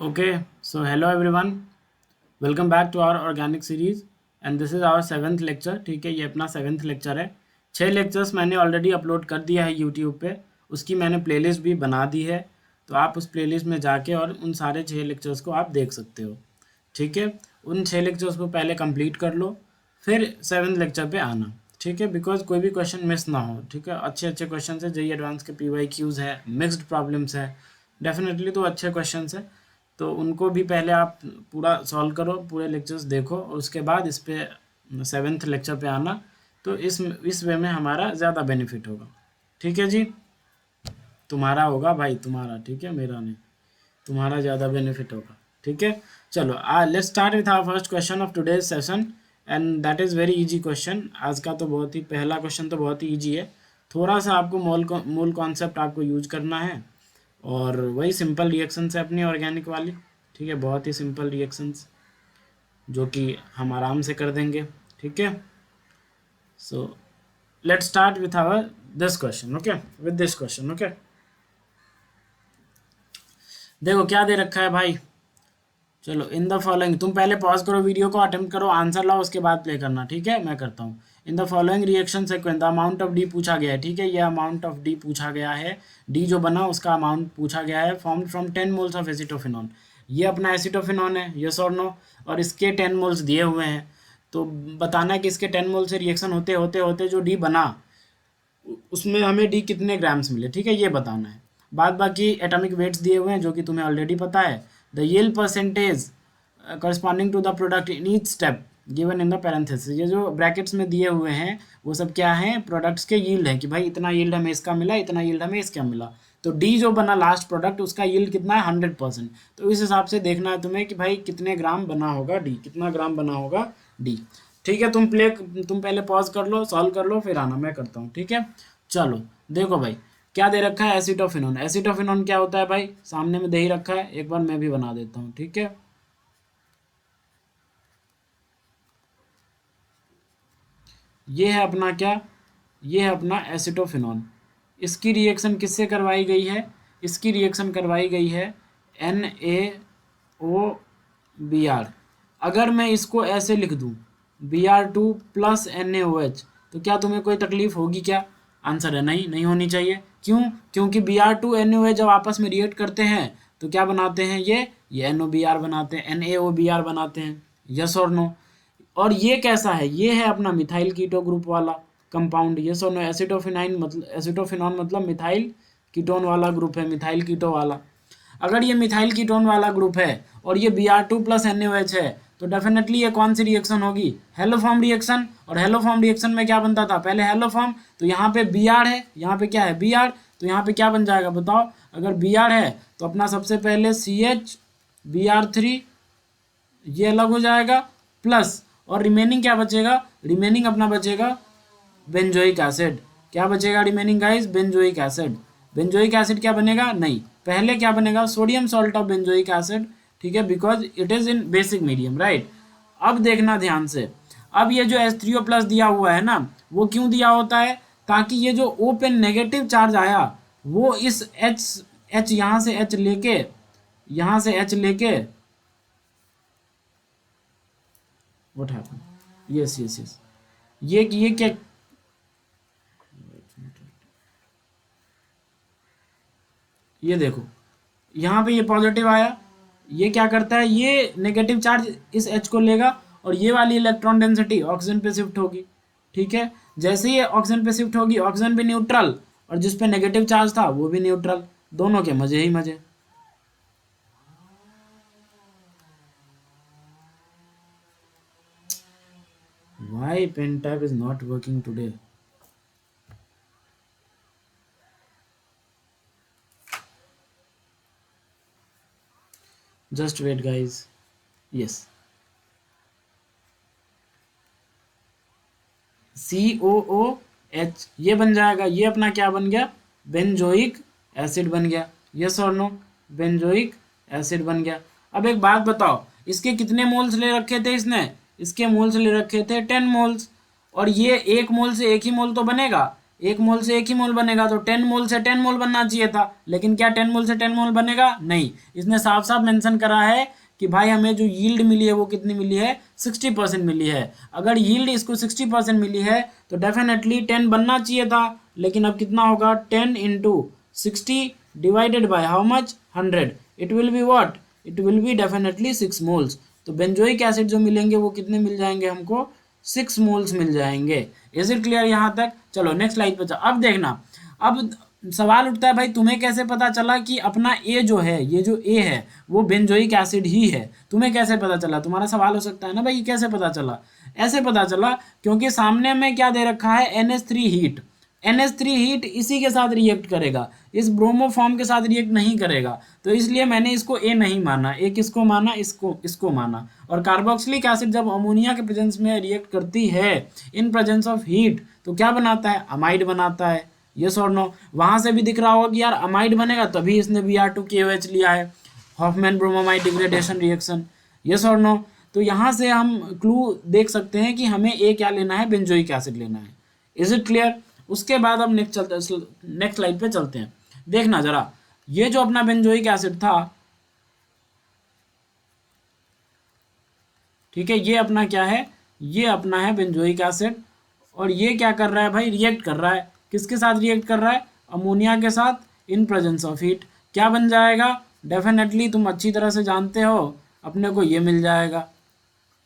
Okay, so hello everyone, welcome back to our organic series and this is our 7th lecture. ठीक है, ये अपना 7th lecture है। 6 lectures मैंने already upload कर दिया है यूट्यूब पे, उसकी मैंने प्लेलिस्ट भी बना दी है, तो आप उस प्लेलिस्ट में जाके और उन सारे 6 लेक्चर्स को आप देख सकते हो। ठीक है, उन 6 लेक्चर्स को पहले कंप्लीट कर लो, फिर 7th लेक्चर पे आना। ठीक है, बिकॉज कोई भी क्वेश्चन मिस ना हो। ठीक है, अच्छे अच्छे क्वेश्चन है, जेई एडवांस के PYQs है, मिक्स्ड प्रॉब्लम्स है, डेफिनेटली तो अच्छे क्वेश्चन है, तो उनको भी पहले आप पूरा सॉल्व करो, पूरे लेक्चर्स देखो और उसके बाद इस पे 7th लेक्चर पे आना, तो इस वे में हमारा ज़्यादा बेनिफिट होगा। ठीक है जी, तुम्हारा होगा भाई, तुम्हारा। ठीक है, मेरा नहीं, तुम्हारा ज़्यादा बेनिफिट होगा। ठीक है, चलो let's start with our first question of today's session and that is very easy question. आज का तो बहुत ही पहला क्वेश्चन तो बहुत ही ईजी है। थोड़ा सा आपको मूल कॉन्सेप्ट आपको यूज करना है और वही सिंपल रिएक्शंस है अपनी ऑर्गेनिक वाली। ठीक है, बहुत ही सिंपल रिएक्शंस जो कि हम आराम से कर देंगे। ठीक है, so let's start with our this question. Okay, with this question. Okay, देखो क्या दे रखा है भाई। चलो, इन द फॉलोइंग, तुम पहले पॉज करो वीडियो को, अटेम्प्ट करो, आंसर लाओ, उसके बाद प्ले करना। ठीक है, मैं करता हूँ। In the following reaction sequence the amount of D पूछा गया है। ठीक है, ये अमाउंट ऑफ डी पूछा गया है, डी जो बना उसका अमाउंट पूछा गया है। Form from 10 moles of acetophenone, ये अपना एसिटोफिनॉन है, यस और नो, और इसके 10 मोल्स दिए हुए हैं। तो बताना है कि इसके 10 मोल से रिएक्शन होते होते होते जो डी बना उसमें हमें डी कितने ग्राम्स मिले। ठीक है, ये बताना है। बाद बाकी एटॉमिक वेट्स दिए हुए हैं जो कि तुम्हें ऑलरेडी पता है। The yield percentage corresponding to the product in each step given in the parenthesis, ये जो ब्रैकेट्स में दिए हुए हैं वो सब क्या हैं, प्रोडक्ट्स के यील्ड है कि भाई इतना यील्ड हमें इसका मिला, इतना यील्ड हमें इसका मिला। तो डी जो बना लास्ट प्रोडक्ट उसका यील्ड कितना है, 100%। तो इस हिसाब से देखना है तुम्हें कि भाई कितने ग्राम बना होगा डी, कितना ग्राम बना होगा डी। ठीक है, तुम पहले पॉज कर लो, सॉल्व कर लो, फिर आना, मैं करता हूँ। ठीक है, चलो देखो भाई क्या दे रखा है, एसिटोफिनॉन। एसिटोफिनॉन क्या होता है भाई, सामने में दे ही रखा है, एक बार मैं भी बना देता हूँ। ठीक है, ये है अपना क्या, ये है अपना एसिटोफिनॉन। इसकी रिएक्शन किससे करवाई गई है, इसकी रिएक्शन करवाई गई है NaOBr। अगर मैं इसको ऐसे लिख दूं Br2 प्लस NaOH, तो क्या तुम्हें कोई तकलीफ होगी क्या? आंसर है नहीं, नहीं होनी चाहिए। क्यों? क्योंकि Br2 NaOH जब आपस में रिएक्ट करते हैं तो क्या बनाते हैं, ये NOBr बनाते हैं, NaOBr बनाते हैं, यस और नो। और ये कैसा है, ये है अपना मिथाइल कीटो ग्रुप वाला कंपाउंड, ये सोनो। एसिटोफिनॉन मतलब मिथाइल कीटोन वाला ग्रुप है, मिथाइल कीटो वाला। अगर ये मिथाइल कीटोन वाला ग्रुप है और ये Br2 प्लस NaOH है, तो डेफिनेटली ये कौन सी रिएक्शन होगी, हेलोफॉर्म रिएक्शन। और हेलोफॉर्म रिएक्शन में क्या बनता था, पहले हेलोफॉर्म, तो यहाँ पे Br है, यहाँ पे क्या है Br, तो यहाँ पे क्या बन जाएगा बताओ। अगर Br है तो अपना सबसे पहले CH Br3 ये अलग हो जाएगा, प्लस और रिमेनिंग क्या बचेगा, रिमेनिंग अपना बचेगा बेंजोइक एसिड। क्या बचेगा remaining guys, benzoic acid. Benzoic acid क्या बनेगा, नहीं, पहले क्या बनेगा, sodium salt of benzoic acid. ठीक है, because it is in basic medium, right. अब देखना ध्यान से, अब ये जो H3O प्लस दिया हुआ है ना, वो क्यों दिया होता है, ताकि ये जो O पे नेगेटिव चार्ज आया वो इस H यहाँ से H लेके, यहाँ से H लेके, what happen, yes yes yes, ये क्या, ये देखो यहाँ पे ये पॉजिटिव आया, ये क्या करता है, ये नेगेटिव चार्ज इस H को लेगा और ये वाली इलेक्ट्रॉन डेंसिटी ऑक्सीजन पे शिफ्ट होगी। ठीक है, जैसे ही ऑक्सीजन पे शिफ्ट होगी, ऑक्सीजन भी न्यूट्रल और जिस पे नेगेटिव चार्ज था वो भी न्यूट्रल, दोनों के मजे ही मजे। Why pen tab is not working today? Just wait guys. Yes. COOH ये बन जाएगा, ये अपना क्या बन गया, बेंजोइक एसिड बन गया, यस और नो, बेंजोइक एसिड बन गया। अब एक बात बताओ, इसके कितने मोल्स ले रखे थे इसने, इसके मोल्स ले रखे थे 10 मोल्स, और ये एक मोल से एक ही मोल तो बनेगा, एक मोल से एक ही मोल बनेगा, तो 10 मोल से 10 मोल बनना चाहिए था, लेकिन क्या 10 मोल से 10 मोल बनेगा? नहीं। इसने साफ साफ मेंशन करा है कि भाई हमें जो यील्ड मिली है वो कितनी मिली है? 60% मिली है। अगर यील्ड इसको 60% मिली है तो डेफिनेटली 10 बनना चाहिए था, लेकिन अब कितना होगा? 10 into 60 divided by how much? 100। It will be what? It will be definitely 6 moles. तो बेंजोइक एसिड जो मिलेंगे वो कितने मिल जाएंगे हमको? 6 मोल्स मिल जाएंगे। इज इट क्लियर यहाँ तक? चलो नेक्स्ट स्लाइड पे अब देखना। अब सवाल उठता है भाई तुम्हें कैसे पता चला कि अपना ए जो है, ये जो ए है वो बेंजोइक एसिड ही है? तुम्हें कैसे पता चला? तुम्हारा सवाल हो सकता है ना भाई कैसे पता चला? ऐसे पता चला क्योंकि सामने में क्या दे रखा है? NH3 heat. NH3 हीट इसी के साथ रिएक्ट करेगा, इस ब्रोमो फॉर्म के साथ रिएक्ट नहीं करेगा, तो इसलिए मैंने इसको ए नहीं माना। ए किसको माना? इसको माना। और कार्बोक्सिलिक एसिड जब अमोनिया के प्रेजेंस में रिएक्ट करती है इन प्रेजेंस ऑफ हीट तो क्या बनाता है? अमाइड बनाता है। यस और नो? वहां से भी दिख रहा होगा कि यार अमाइड बनेगा, तभी इसने Br2KOH लिया है, Hoffmann bromamide degradation reaction. Yes और नो? तो यहाँ से हम क्लू देख सकते हैं कि हमें ए क्या लेना है? बेंजोइक एसिड लेना है। Is it clear? उसके बाद अब नेक्स्ट स्लाइड पे चलते हैं। देखना जरा, ये जो अपना बेंजोइक एसिड था, ठीक है, ये अपना क्या है? ये अपना है बेंजोइक एसिड। और ये क्या कर रहा है भाई? रिएक्ट कर रहा है। किसके साथ रिएक्ट कर रहा है? अमोनिया के साथ इन प्रेजेंस ऑफ हीट। क्या बन जाएगा? डेफिनेटली तुम अच्छी तरह से जानते हो, अपने को ये मिल जाएगा,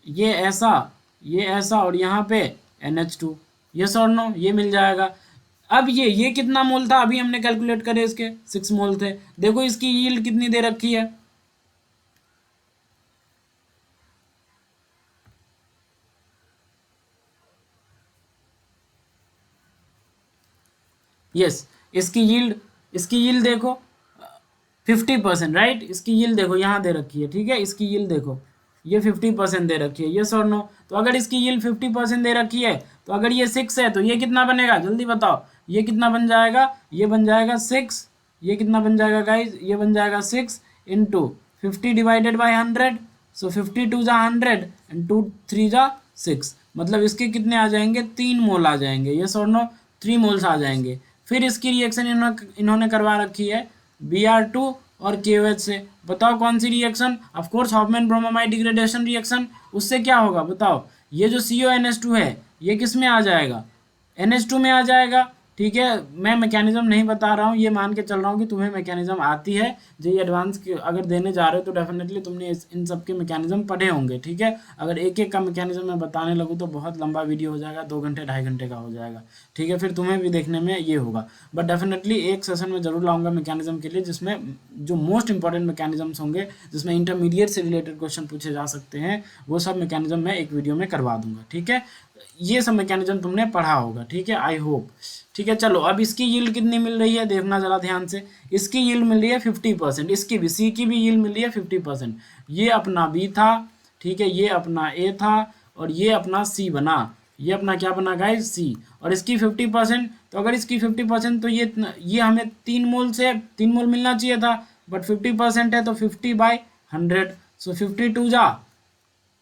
ये ऐसा, ये ऐसा, और यहाँ पे NH2। यस और नो? ये मिल जाएगा। अब ये कितना मोल था? अभी हमने कैलकुलेट करे इसके 6 मोल थे। देखो इसकी यील्ड कितनी दे रखी है? यस, इसकी यील्ड देखो 50%, राइट? इसकी यील्ड देखो यहाँ दे रखी है, ठीक है, इसकी यील्ड देखो, ये 50% दे रखी है। यस और नो? तो अगर इसकी यील्ड 50% दे रखी है तो अगर ये 6 है तो ये कितना बनेगा? जल्दी बताओ, ये कितना बन जाएगा? ये बन जाएगा 6। ये कितना बन जाएगा गाइज? ये बन जाएगा 6 इंटू 50 डिवाइडेड बाई 100। सो 52 जा 100 एंड 2 3 जा 6, मतलब इसके कितने आ जाएंगे? 3 मोल आ जाएंगे। यस और नो? 3 मोल्स आ जाएंगे। फिर इसकी रिएक्शन इन्होंने करवा रखी है Br2 और KOH से। बताओ कौन सी reaction? Of course Hofmann bromamide degradation reaction. उससे क्या होगा बताओ? ये जो CONH2 है ये किस में आ जाएगा? NH2 में आ जाएगा। ठीक है, मैं मैकेनिज्म नहीं बता रहा हूँ, ये मान के चल रहा हूँ कि तुम्हें मैकेनिज्म आती है। जो एडवांस अगर देने जा रहे हो तो डेफिनेटली तुमने इन सब के मैकेनिज्म पढ़े होंगे। ठीक है, अगर एक एक का मैकेनिज्म मैं बताने लगूँ तो बहुत लंबा वीडियो हो जाएगा, 2 घंटे 2.5 घंटे का हो जाएगा। ठीक है, फिर तुम्हें भी देखने में ये होगा। बट डेफिनेटली एक सेशन में जरूर लाऊंगा मैकेनिज्म के लिए, जिसमें जो मोस्ट इंपॉर्टेंट मैकेनिज्म्स होंगे, जिसमें इंटरमीडिएट से रिलेटेड क्वेश्चन पूछे जा सकते हैं, वो सब मैकेनिज्म मैं एक वीडियो में करवा दूंगा। ठीक है, ये सब मैकेनिज्म तुमने पढ़ा होगा। ठीक है, आई होप। ठीक है, चलो अब इसकी यील्ड कितनी मिल रही है देखना जरा ध्यान से। इसकी यील्ड मिल रही है 50%, इसकी भी, सी की भी यील्ड मिल रही है 50%। ये अपना बी था, ठीक है, ये अपना ए था, और ये अपना सी बना। ये अपना क्या बना गाइस? सी। और इसकी 50%, तो अगर इसकी 50% तो ये हमें 3 मोल से 3 मोल मिलना चाहिए था, बट 50% है तो 50/100। सो 52 जा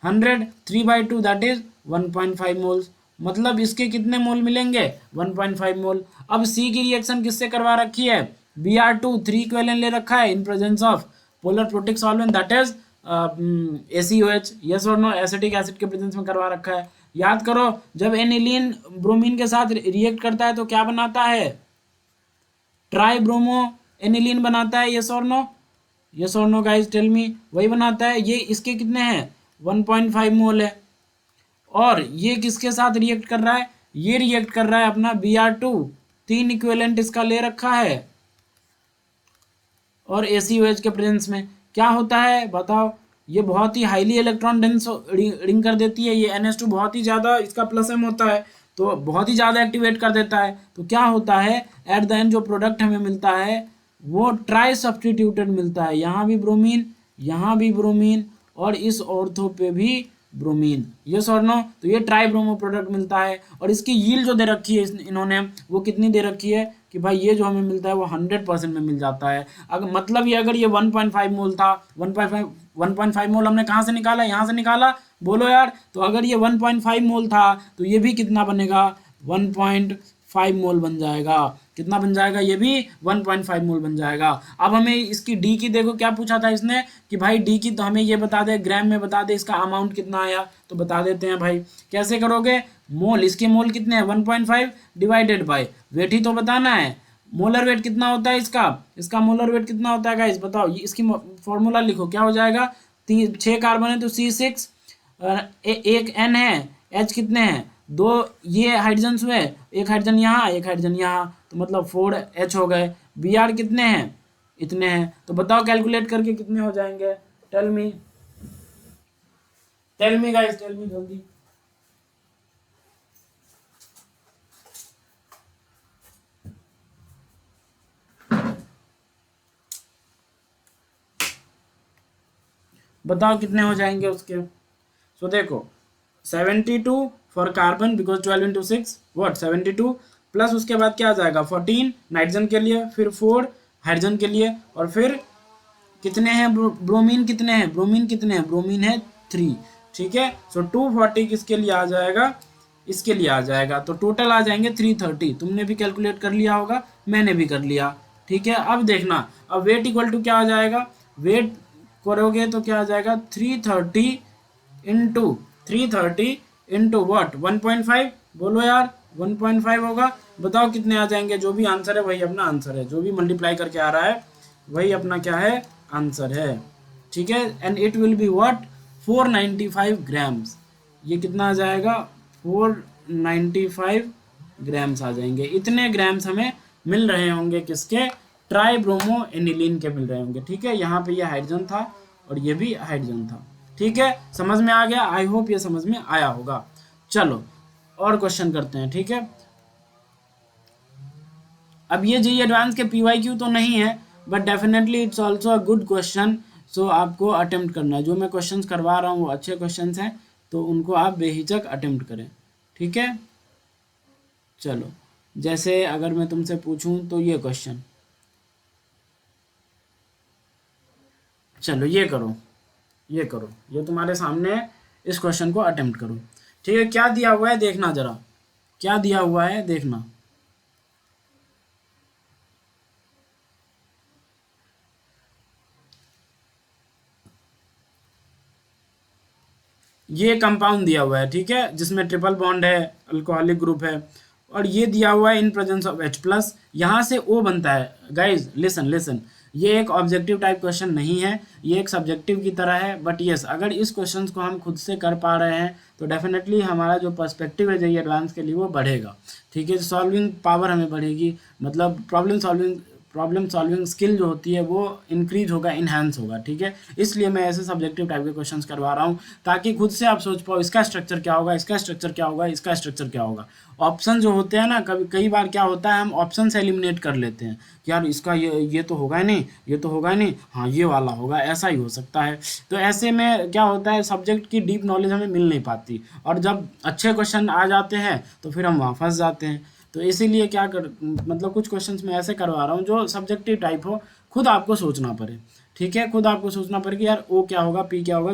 100, 3/2 दैट इज 1.5 मोल्स। मतलब इसके कितने मोल मिलेंगे? 1.5 मोल। अब सी की रिएक्शन किससे करवा रखी है? Br2 3 इक्विवेलेंट ले रखा है in presence of polar protic solvent that is ACOH। Yes और नो? एसिटिक एसिड के प्रेजेंस में करवा रखा है। याद करो, जब एनिलीन ब्रोमीन के साथ रिएक्ट करता है तो क्या बनाता है? ट्राई ब्रोमो एनिलीन बनाता है। यस और नो? यस और नो गाइस, टेल मी। वही बनाता है। ये इसके कितने हैं? 1.5 मोल है। और ये किसके साथ रिएक्ट कर रहा है? ये रिएक्ट कर रहा है अपना Br2, 3 इक्विवेलेंट इसका ले रखा है, और ACOH के प्रेजेंस में क्या होता है बताओ? ये बहुत ही हाईली इलेक्ट्रॉन डेंस रिंग कर देती है। ये NH2 बहुत ही ज़्यादा, इसका प्लस M होता है तो बहुत ही ज़्यादा एक्टिवेट कर देता है। तो क्या होता है एट द एंड जो प्रोडक्ट हमें मिलता है वो ट्राई सब्सटीट्यूटेड मिलता है। यहाँ भी ब्रोमीन, यहाँ भी ब्रोमीन, और इस ऑर्थो पे भी ब्रोमीन। यस और नो? तो ये ट्राई ब्रोमो प्रोडक्ट मिलता है। और इसकी यील्ड जो दे रखी है इन्होंने, वो कितनी दे रखी है कि भाई ये जो हमें मिलता है वो 100% में मिल जाता है। अगर मतलब ये अगर ये 1.5 मोल था, 1.5 मोल हमने कहाँ से निकाला? यहाँ से निकाला। बोलो यार। तो अगर ये 1.5 मोल था तो ये भी कितना बनेगा? 1.5 मोल बन जाएगा। कितना बन जाएगा? ये भी 1.5 मोल बन जाएगा। अब हमें इसकी डी की देखो क्या पूछा था इसने कि भाई डी की तो हमें ये बता दे, ग्राम में बता दे इसका अमाउंट कितना आया, तो बता देते हैं भाई। कैसे करोगे? मोल, इसके मोल कितने हैं 1.5 डिवाइडेड बाय वेट ही तो बताना है। मोलर वेट कितना होता है इसका मोलर वेट कितना होता है गाइस बताओ। इसकी फॉर्मूला लिखो, क्या हो जाएगा? 6 कार्बन है तो C6, एक N है, H कितने हैं? 2 ये हाइड्रोजन हुए, एक हाइड्रोजन यहाँ एक हाइड्रोजन यहाँ, तो मतलब 4H हो गए। Br कितने हैं? इतने हैं। तो बताओ कैलकुलेट करके कितने हो जाएंगे? Tell me guys, tell me जल्दी। बताओ कितने हो जाएंगे उसके। सो देखो 72 for carbon because 12 into 6 what 72 plus उसके बाद क्या आ जाएगा 14 नाइट्रोजन के लिए, फिर 4 हाइड्रोजन के लिए, और फिर कितने हैं ब्रोमीन कितने हैं? ब्रोमीन है 3। ठीक है, सो 240 किसके लिए आ जाएगा? इसके लिए आ जाएगा। तो टोटल आ जाएंगे 330। तुमने भी कैलकुलेट कर लिया होगा, मैंने भी कर लिया। ठीक है, अब देखना, अब वेट इक्वल टू क्या आ जाएगा? वेट करोगे तो क्या आ जाएगा? 330 इंटू वॉट 1.5, बोलो यार 1.5 होगा। बताओ कितने आ जाएंगे? जो भी आंसर है वही अपना आंसर है, जो भी मल्टीप्लाई करके आ रहा है वही अपना क्या है? आंसर है। ठीक है, and it will be what 495 grams. ये कितना आ जाएगा? 495 ग्राम्स आ जाएंगे। इतने ग्राम्स हमें मिल रहे होंगे किसके? ट्राइब्रोमो एनिलीन के मिल रहे होंगे। ठीक है, यहाँ पे ये हाइड्रोजन था और ये भी हाइड्रोजन था। ठीक है, समझ में आ गया? आई होप ये समझ में आया होगा। चलो और क्वेश्चन करते हैं। ठीक है, अब ये जी एडवांस के PYQ तो नहीं है, but definitely it's also a good question. So आपको अटेम्प्ट करना है। जो मैं क्वेश्चंस करवा रहा हूँ वो अच्छे क्वेश्चंस हैं, तो उनको आप बेहिचक अटेम्प्ट करें। ठीक है, चलो जैसे अगर मैं तुमसे पूछूं तो ये क्वेश्चन, चलो ये करो, ये तुम्हारे सामने है, इस क्वेश्चन को अटेम्प्ट करो। ठीक है, क्या दिया हुआ है देखना जरा, क्या दिया हुआ है देखना। ये कंपाउंड दिया हुआ है, ठीक है, जिसमें ट्रिपल बॉन्ड है, अल्कोहलिक ग्रुप है, और ये दिया हुआ है इन प्रेजेंस ऑफ H+, यहाँ से O बनता है। गाइज लिसन, ये एक ऑब्जेक्टिव टाइप क्वेश्चन नहीं है, ये एक सब्जेक्टिव की तरह है। बट यस, अगर इस क्वेश्चन को हम खुद से कर पा रहे हैं तो डेफिनेटली हमारा जो पर्सपेक्टिव है JEE एडवांस के लिए वो बढ़ेगा। ठीक है, सॉल्विंग पावर हमें बढ़ेगी, मतलब प्रॉब्लम सॉल्विंग स्किल जो होती है वो इंक्रीज होगा, इन्हांस होगा। ठीक है, इसलिए मैं ऐसे सब्जेक्टिव टाइप के क्वेश्चंस करवा रहा हूँ ताकि खुद से आप सोच पाओ इसका स्ट्रक्चर क्या होगा, इसका स्ट्रक्चर क्या होगा, इसका स्ट्रक्चर क्या होगा। ऑप्शन जो होते हैं ना, कई बार क्या होता है, हम ऑप्शन से एलिमिनेट कर लेते हैं कि यार इसका ये तो होगा ही नहीं, ये तो होगा ही नहीं, हाँ ये वाला होगा, ऐसा ही हो सकता है। तो ऐसे में क्या होता है, सब्जेक्ट की डीप नॉलेज हमें मिल नहीं पाती, और जब अच्छे क्वेश्चन आ जाते हैं तो फिर हम वहाँ फंस जाते हैं। तो इसीलिए मतलब कुछ क्वेश्चंस मैं ऐसे करवा रहा हूँ जो सब्जेक्टिव टाइप हो, खुद आपको सोचना पड़े। ठीक है, खुद आपको सोचना पड़े कि यार O क्या होगा, P क्या होगा,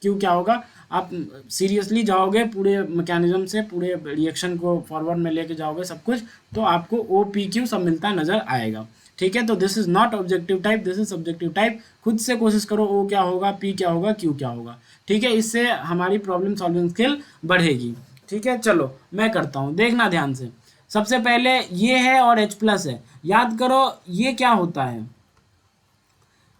Q क्या होगा। आप सीरियसली जाओगे पूरे मैकेनिज्म से, पूरे रिएक्शन को फॉरवर्ड में लेके जाओगे सब कुछ, तो आपको OPQ सब मिलता नज़र आएगा। ठीक है, तो this is not objective type, this is subjective type. खुद से कोशिश करो O क्या होगा, P क्या होगा, Q क्या होगा। ठीक है, इससे हमारी प्रॉब्लम सॉल्विंग स्किल बढ़ेगी। ठीक है, चलो मैं करता हूँ, देखना ध्यान से। सबसे पहले ये है और H+ है, याद करो ये क्या होता है,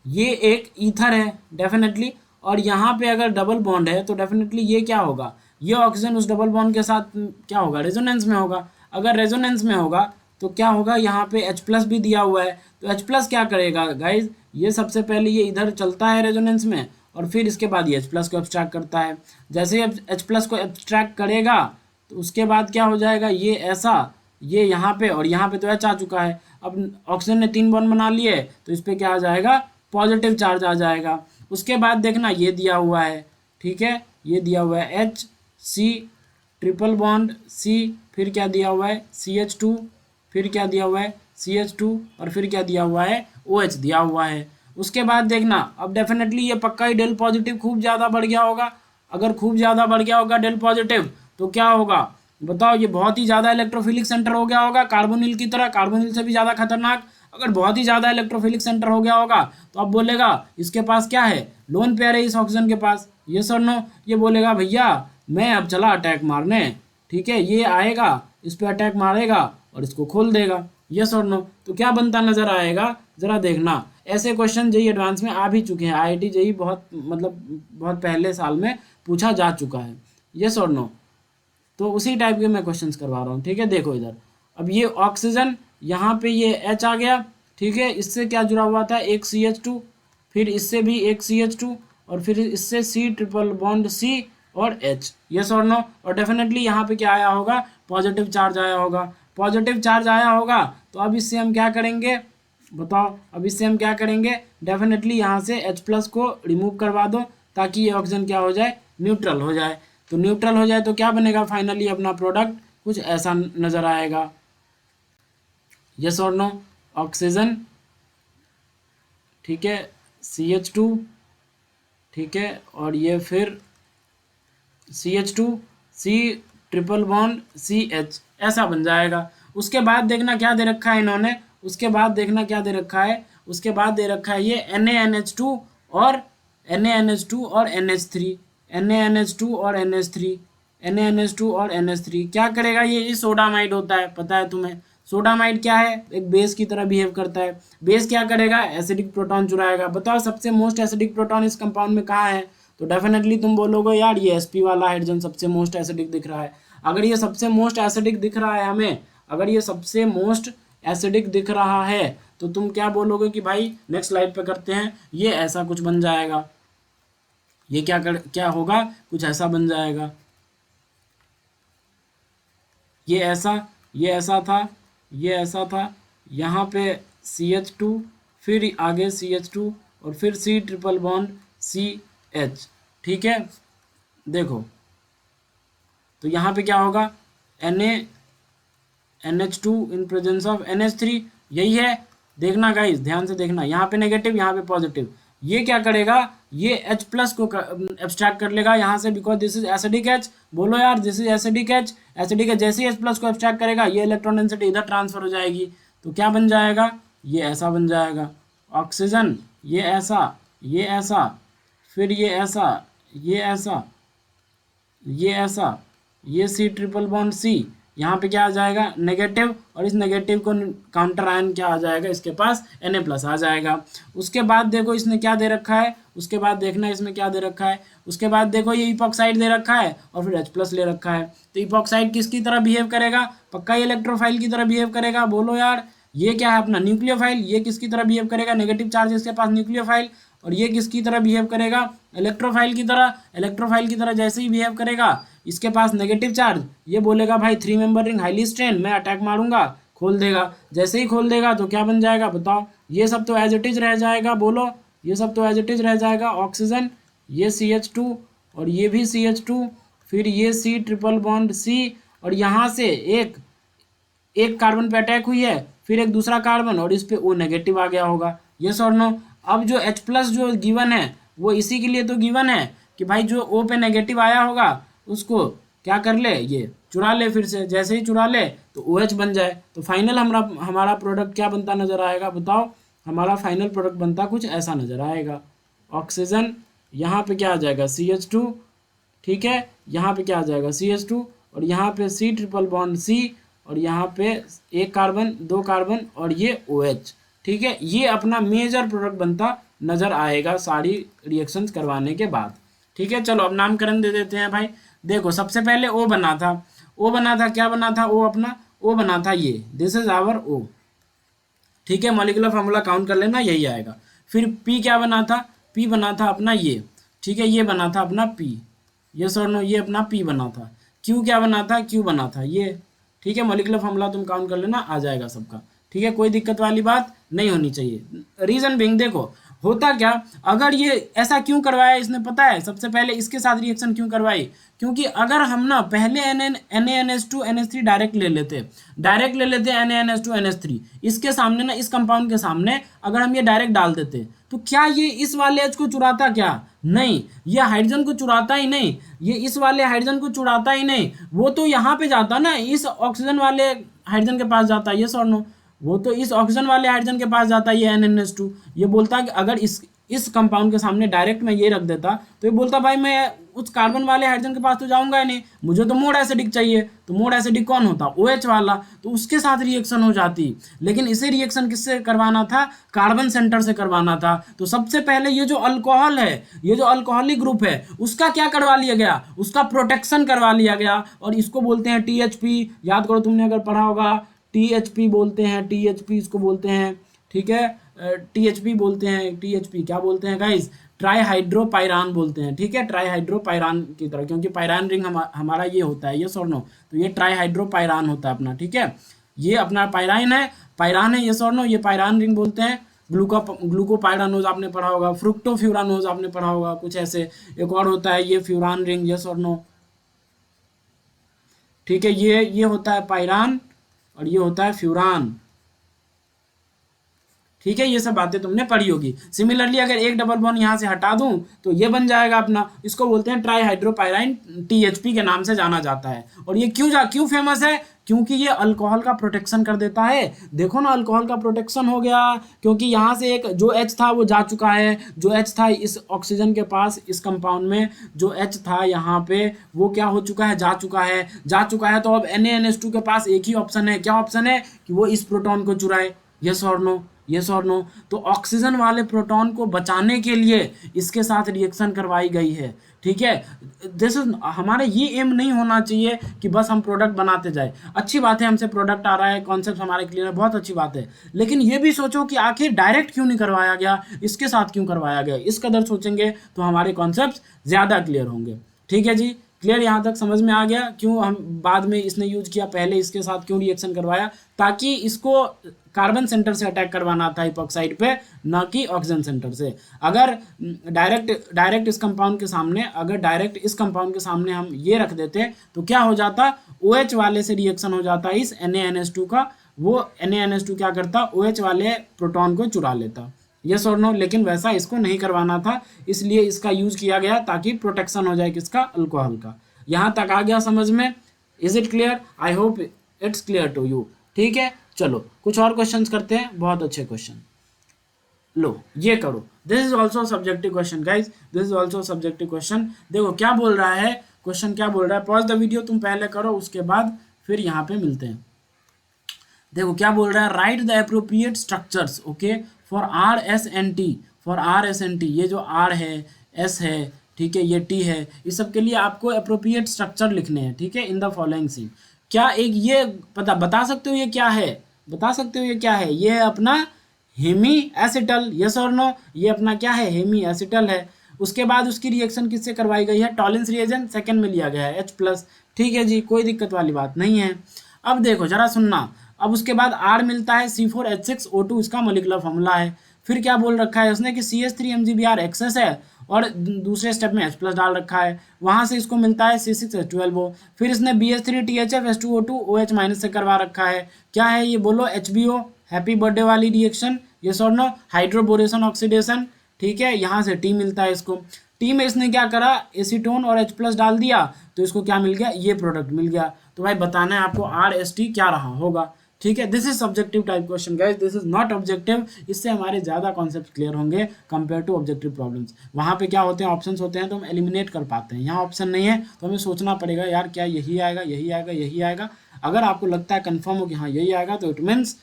ये एक ईथर है डेफिनेटली, और यहाँ पे अगर डबल बॉन्ड है तो डेफिनेटली ये क्या होगा, ये ऑक्सीजन उस डबल बॉन्ड के साथ क्या होगा, रेजोनेंस में होगा। अगर रेजोनेंस में होगा तो क्या होगा, यहाँ पे H+ भी दिया हुआ है, तो H+ क्या करेगा गाइज, ये सबसे पहले ये इधर चलता है रेजोनेंस में, और फिर इसके बाद ये H+ को एब्स्ट्रैक्ट करता है। जैसे ही H+ को एब्स्ट्रैक्ट करेगा तो उसके बाद क्या हो जाएगा, ये ऐसा, ये यहाँ पे और यहाँ पे तो H आ चुका है। अब ऑक्सीजन ने 3 बॉन्ड बना लिए तो इस पर क्या आ जाएगा, पॉजिटिव चार्ज आ जाएगा। उसके बाद देखना ये दिया हुआ है, ठीक है, ये दिया हुआ है HC ट्रिपल बॉन्ड C, फिर क्या दिया हुआ है CH2, फिर क्या दिया हुआ है CH2, और फिर क्या दिया हुआ है OH दिया हुआ है। उसके बाद देखना, अब डेफिनेटली ये पक्का ही डेल पॉजिटिव खूब ज़्यादा बढ़ गया होगा। अगर खूब ज़्यादा बढ़ गया होगा डेल पॉजिटिव तो क्या होगा, बताओ, ये बहुत ही ज़्यादा इलेक्ट्रोफिलिक सेंटर हो गया होगा कार्बोनिल की तरह, कार्बोनिल से भी ज़्यादा खतरनाक। अगर बहुत ही ज़्यादा इलेक्ट्रोफिलिक सेंटर हो गया होगा तो अब बोलेगा इसके पास क्या है, लोन पेयर है इस ऑक्सीजन के पास, ये सर नो। ये बोलेगा भैया मैं अब चला अटैक मारने, ठीक है, ये आएगा इस पर अटैक मारेगा और इसको खोल देगा, यस और नो। तो क्या बनता नजर आएगा, जरा देखना। ऐसे क्वेश्चन जेई एडवांस में आ भी चुके हैं, आईआईटी जेई बहुत मतलब बहुत पहले साल में पूछा जा चुका है, यस और नो। तो उसी टाइप के मैं क्वेश्चंस करवा रहा हूँ, ठीक है। देखो इधर, अब ये ऑक्सीजन, यहाँ पे ये H आ गया, ठीक है, इससे क्या जुड़ा हुआ था, एक CH2, फिर इससे भी एक CH2, और फिर इससे C ट्रिपल बॉन्ड C और H, यस और नो। और डेफिनेटली यहाँ पे क्या आया होगा, पॉजिटिव चार्ज आया होगा। पॉजिटिव चार्ज आया होगा तो अब इससे हम क्या करेंगे, बताओ, अब इससे हम क्या करेंगे, डेफिनेटली यहाँ से H+ को रिमूव करवा दो ताकि ये ऑक्सीजन क्या हो जाए, न्यूट्रल हो जाए। तो न्यूट्रल हो जाए तो क्या बनेगा, फाइनली अपना प्रोडक्ट कुछ ऐसा नज़र आएगा, यस और नो। ऑक्सीजन, ठीक है, CH2, ठीक है, और ये फिर CH2 C triple bond CH, ऐसा बन जाएगा। उसके बाद देखना क्या दे रखा है इन्होंने, उसके बाद देखना क्या दे रखा है, उसके बाद दे रखा है ये NaNH2 और NaNH2 और NH3, NaNH2 और NH3, NaNH2 और NH3 क्या करेगा, ये सोडामाइड होता है, पता है तुम्हें। सोडामाइड क्या है, एक बेस की तरह बिहेव करता है। बेस क्या करेगा, एसिडिक प्रोटॉन चुराएगा। बताओ सबसे मोस्ट एसिडिक प्रोटॉन इस कंपाउंड में कहाँ है, तो डेफिनेटली तुम बोलोगे यार ये sp वाला हाइड्रोजन सबसे मोस्ट एसिडिक दिख रहा है। अगर ये सबसे मोस्ट एसिडिक दिख रहा है हमें, अगर ये सबसे मोस्ट एसिडिक दिख रहा है तो तुम क्या बोलोगे कि भाई, नेक्स्ट स्लाइड पे करते हैं, ये ऐसा कुछ बन जाएगा, ये क्या होगा, कुछ ऐसा बन जाएगा, ये ऐसा था, ये ऐसा था, यहाँ पे CH2, फिर आगे CH2 और फिर C ट्रिपल बॉन्ड CH, ठीक है। देखो तो यहाँ पे क्या होगा, NaNH2 in presence of NH3, यही है। देखना गाइस, ध्यान से देखना, यहाँ पे नेगेटिव, यहाँ पे पॉजिटिव। ये क्या करेगा, ये H+ को एब्स्ट्रैक्ट कर लेगा यहाँ से, because this is acidic H। बोलो यार, this is acidic H, acidic H जैसे ही H+ को एब्स्ट्रैक्ट करेगा ये इलेक्ट्रॉन डेंसिटी इधर ट्रांसफर हो जाएगी। तो क्या बन जाएगा, ये ऐसा बन जाएगा ऑक्सीजन, ये ऐसा, फिर ये ऐसा, ये ऐसा, ये ऐसा, ये C ट्रिपल बॉन्ड C, यहाँ पे क्या आ जाएगा, नेगेटिव, और इस नेगेटिव को काउंटर आयन क्या आ जाएगा, इसके पास Na+ आ जाएगा। उसके बाद देखो इसने क्या दे रखा है, उसके बाद देखना इसमें क्या दे रखा है, उसके बाद देखो ये इपॉक्साइड दे रखा है और फिर H+ ले रखा है। तो इपॉक्साइड किसकी तरह बिहेव करेगा, पक्का ये इलेक्ट्रोफाइल की तरह बिहेव करेगा। बोलो यार, ये क्या है अपना न्यूक्लियोफाइल, ये किसकी तरह बिहेव करेगा, नेगेटिव चार्ज इसके पास न्यूक्लियोफाइल, और ये किसकी तरह बिहेव करेगा, इलेक्ट्रोफाइल की तरह। इलेक्ट्रोफाइल की तरह जैसे ही बिहेव करेगा, इसके पास नेगेटिव चार्ज, ये बोलेगा भाई 3 मेंबर रिंग हाईली स्ट्रेन, मैं अटैक मारूंगा, खोल देगा। जैसे ही खोल देगा तो क्या बन जाएगा, बताओ, ये सब तो एज इट इज रह जाएगा। बोलो, ये सब तो एज इट इज रह जाएगा, ऑक्सीजन, ये CH2 और ये भी CH2, फिर ये C ट्रिपल बॉन्ड C, और यहाँ से एक एक कार्बन पे अटैक हुई है, फिर एक दूसरा कार्बन, और इस पे O नेगेटिव आ गया होगा, यस और नो। अब जो H+ जो गिवन है वो इसी के लिए तो गिवन है कि भाई जो O पे नेगेटिव आया होगा उसको क्या कर ले, ये चुरा ले, फिर से जैसे ही चुरा ले तो OH बन जाए। तो फाइनल हमारा प्रोडक्ट क्या बनता नजर आएगा, बताओ, हमारा फाइनल प्रोडक्ट बनता कुछ ऐसा नजर आएगा। ऑक्सीजन, यहाँ पे क्या आ जाएगा, CH2, ठीक है, यहाँ पे क्या आ जाएगा, CH2, और यहाँ पे C ट्रिपल बॉन्ड C, और यहाँ पे एक कार्बन, दो कार्बन, और ये OH, ठीक है। ये अपना मेजर प्रोडक्ट बनता नजर आएगा सारी रिएक्शंस करवाने के बाद, ठीक है। चलो अब नामकरण दे देते हैं भाई। देखो सबसे पहले O बना था, O बना था, क्या बना था, O अपना O बना था, ये दिस इज आवर O, ठीक है। मॉलिक्यूलर फार्मूला काउंट कर लेना, यही आएगा। फिर P क्या बना था, P बना था अपना ये, ठीक है, ये बना था अपना P, यस और नो, ये अपना P बना था। Q क्या बना था, Q बना था ये, ठीक है। मॉलिक्यूलर फार्मूला तुम काउंट कर लेना, आ जाएगा सबका, ठीक है, कोई दिक्कत वाली बात नहीं होनी चाहिए। रीजन बिंग, देखो होता क्या, अगर ये ऐसा क्यों करवाया इसने, पता है, सबसे पहले इसके साथ रिएक्शन क्यों करवाई, क्योंकि अगर हम ना पहले NaNH2 NH3 डायरेक्ट ले लेते NaNH2 NH3 इसके सामने ना, इस कंपाउंड के सामने अगर हम ये डायरेक्ट डाल देते तो क्या ये इस वाले H को चुराता क्या, नहीं, ये हाइड्रोजन को चुराता ही नहीं, ये इस वाले हाइड्रोजन को चुराता ही नहीं, वो तो यहाँ पे जाता ना, इस ऑक्सीजन वाले हाइड्रोजन के पास जाता है, यस और नो, वो तो इस ऑक्सीजन वाले हाइड्रोजन के पास जाता है, ये NNS2। ये बोलता है कि अगर इस कंपाउंड के सामने डायरेक्ट मैं ये रख देता तो ये बोलता भाई मैं उस कार्बन वाले हाइड्रोजन के पास तो जाऊंगा ही नहीं, मुझे तो मोड एसिडिक चाहिए। तो मोड एसिडिक कौन होता? OH वाला, तो उसके साथ रिएक्शन हो जाती। लेकिन इसे रिएक्शन किससे करवाना था? कार्बन सेंटर से करवाना था। तो सबसे पहले ये जो अल्कोहल है, ये जो अल्कोहलिक ग्रुप है, उसका क्या करवा लिया गया? उसका प्रोटेक्शन करवा लिया गया, और इसको बोलते हैं THP। याद करो, तुमने अगर पढ़ा होगा, THP बोलते हैं, THP इसको बोलते हैं, ठीक है, THP बोलते हैं, THP क्या बोलते हैं गाइस? ट्राईहाइड्रोपाइरान बोलते हैं, ठीक है, ट्राईहाइड्रोपाइरान की तरह, क्योंकि पाइरान रिंग हमारा ये होता है, यस और नो, तो ये ट्राईहाइड्रोपाइरान होता है अपना, ठीक है, ये अपना पाइराइन है, पाइरान है, यस और नो, ये पाइरान रिंग बोलते हैं। ग्लूकोपाइरानोज आपने पढ़ा होगा, फ्रुक्टोफ्यूरानोज आपने पढ़ा होगा, कुछ ऐसे। एक और होता है ये फ्यूरान रिंग, यस और नो, ठीक है, ये होता है पाइरान और ये होता है फ्यूरान, ठीक है, ये सब बातें तुमने पढ़ी होगी। सिमिलरली अगर एक डबल बॉन्ड यहाँ से हटा दूं तो ये बन जाएगा अपना, इसको बोलते हैं ट्राईहाइड्रोपाइराइन, THP के नाम से जाना जाता है। और ये क्यों फेमस है? क्योंकि ये अल्कोहल का प्रोटेक्शन कर देता है। देखो ना, अल्कोहल का प्रोटेक्शन हो गया, क्योंकि यहाँ से एक जो H था वो जा चुका है, जो H था इस ऑक्सीजन के पास, इस कंपाउंड में जो H था यहाँ पे, वो क्या हो चुका है? जा चुका है। तो अब NaNH2 के पास एक ही ऑप्शन है, क्या ऑप्शन है? कि वो इस प्रोटॉन को चुराए, यस और नो, यस और नो। तो ऑक्सीजन वाले प्रोटॉन को बचाने के लिए इसके साथ रिएक्शन करवाई गई है, ठीक है। दिस इज, हमारा ये एम नहीं होना चाहिए कि बस हम प्रोडक्ट बनाते जाए। अच्छी बात है, हमसे प्रोडक्ट आ रहा है, कॉन्सेप्ट हमारे क्लियर है, बहुत अच्छी बात है, लेकिन ये भी सोचो कि आखिर डायरेक्ट क्यों नहीं करवाया गया, इसके साथ क्यों करवाया गया। इस कदर सोचेंगे तो हमारे कॉन्सेप्ट ज़्यादा क्लियर होंगे, ठीक है जी। क्लियर, यहाँ तक समझ में आ गया क्यों हम बाद में इसने यूज किया, पहले इसके साथ क्यों रिएक्शन करवाया? ताकि इसको कार्बन सेंटर से अटैक करवाना था इपॉक्साइड पे, ना कि ऑक्सीजन सेंटर से। अगर डायरेक्ट इस कंपाउंड के सामने, हम ये रख देते तो क्या हो जाता? OH वाले से रिएक्शन हो जाता इस NaNH2 का, वो NaNH2 क्या करता? OH वाले प्रोटॉन को चुरा लेता, यस और नो। लेकिन वैसा इसको नहीं करवाना था, इसलिए इसका यूज किया गया ताकि प्रोटेक्शन हो जाए किसका? अल्कोहल का। यहाँ तक आ गया समझ में? Is it clear? I hope it's clear to you, ठीक है। चलो कुछ और क्वेश्चंस करते हैं, बहुत अच्छे क्वेश्चन। लो ये करो, this is also subjective question guys, this is also subjective question. देखो क्या बोल रहा है क्वेश्चन, क्या बोल रहा है, पॉज द वीडियो तुम पहले करो, उसके बाद फिर यहाँ पे मिलते हैं। देखो क्या बोल रहा है, write the appropriate structures, okay, for R S N T, ये जो R है, S है, ठीक है, ये T है, इस सब के लिए आपको अप्रोप्रिएट स्ट्रक्चर लिखने हैं, ठीक है, इन द फॉलोइंग सीन। क्या एक ये बता सकते हो ये क्या है? बता सकते हो ये क्या है? ये है अपना हेमी एसिटल, यस और नो, ये अपना क्या है? हेमी एसिटल है। उसके बाद उसकी रिएक्शन किससे करवाई गई है? टॉलिंस रिएजेंट सेकंड में लिया गया है H+, ठीक है जी, कोई दिक्कत वाली बात नहीं है। अब देखो जरा सुनना, अब उसके बाद R मिलता है C4H6O2, इसका मोलिकुलर फॉर्मूला है। फिर क्या बोल रखा है उसने कि CH3MgBr एक्सेस है और दूसरे स्टेप में H+ डाल रखा है, वहाँ से इसको मिलता है C6H12O। फिर इसने BH3THFH2O2 OH- से करवा रखा है, क्या है ये बोलो? HBO, हैप्पी बर्थडे वाली रिएक्शन, यस और नो, हाइड्रोबोरेशन ऑक्सीडेशन, ठीक है। यहाँ से T मिलता है इसको, T में इसने क्या करा? एसीटोन और H+ डाल दिया, तो इसको क्या मिल गया? ये प्रोडक्ट मिल गया। तो भाई बताना है आपको RST क्या रहा होगा, ठीक है। This is subjective type question guys, this is not objective. इससे हमारे ज़्यादा कॉन्सेप्ट क्लियर होंगे कंपेयर टू ऑब्जेक्टिव प्रॉब्लम्स। वहाँ पे क्या होते हैं? ऑप्शंस होते हैं तो हम एलिमिनेट कर पाते हैं, यहाँ ऑप्शन नहीं है तो हमें सोचना पड़ेगा यार क्या यही आएगा, यही आएगा, यही आएगा। अगर आपको लगता है कन्फर्म हो कि हाँ यही आएगा, तो it means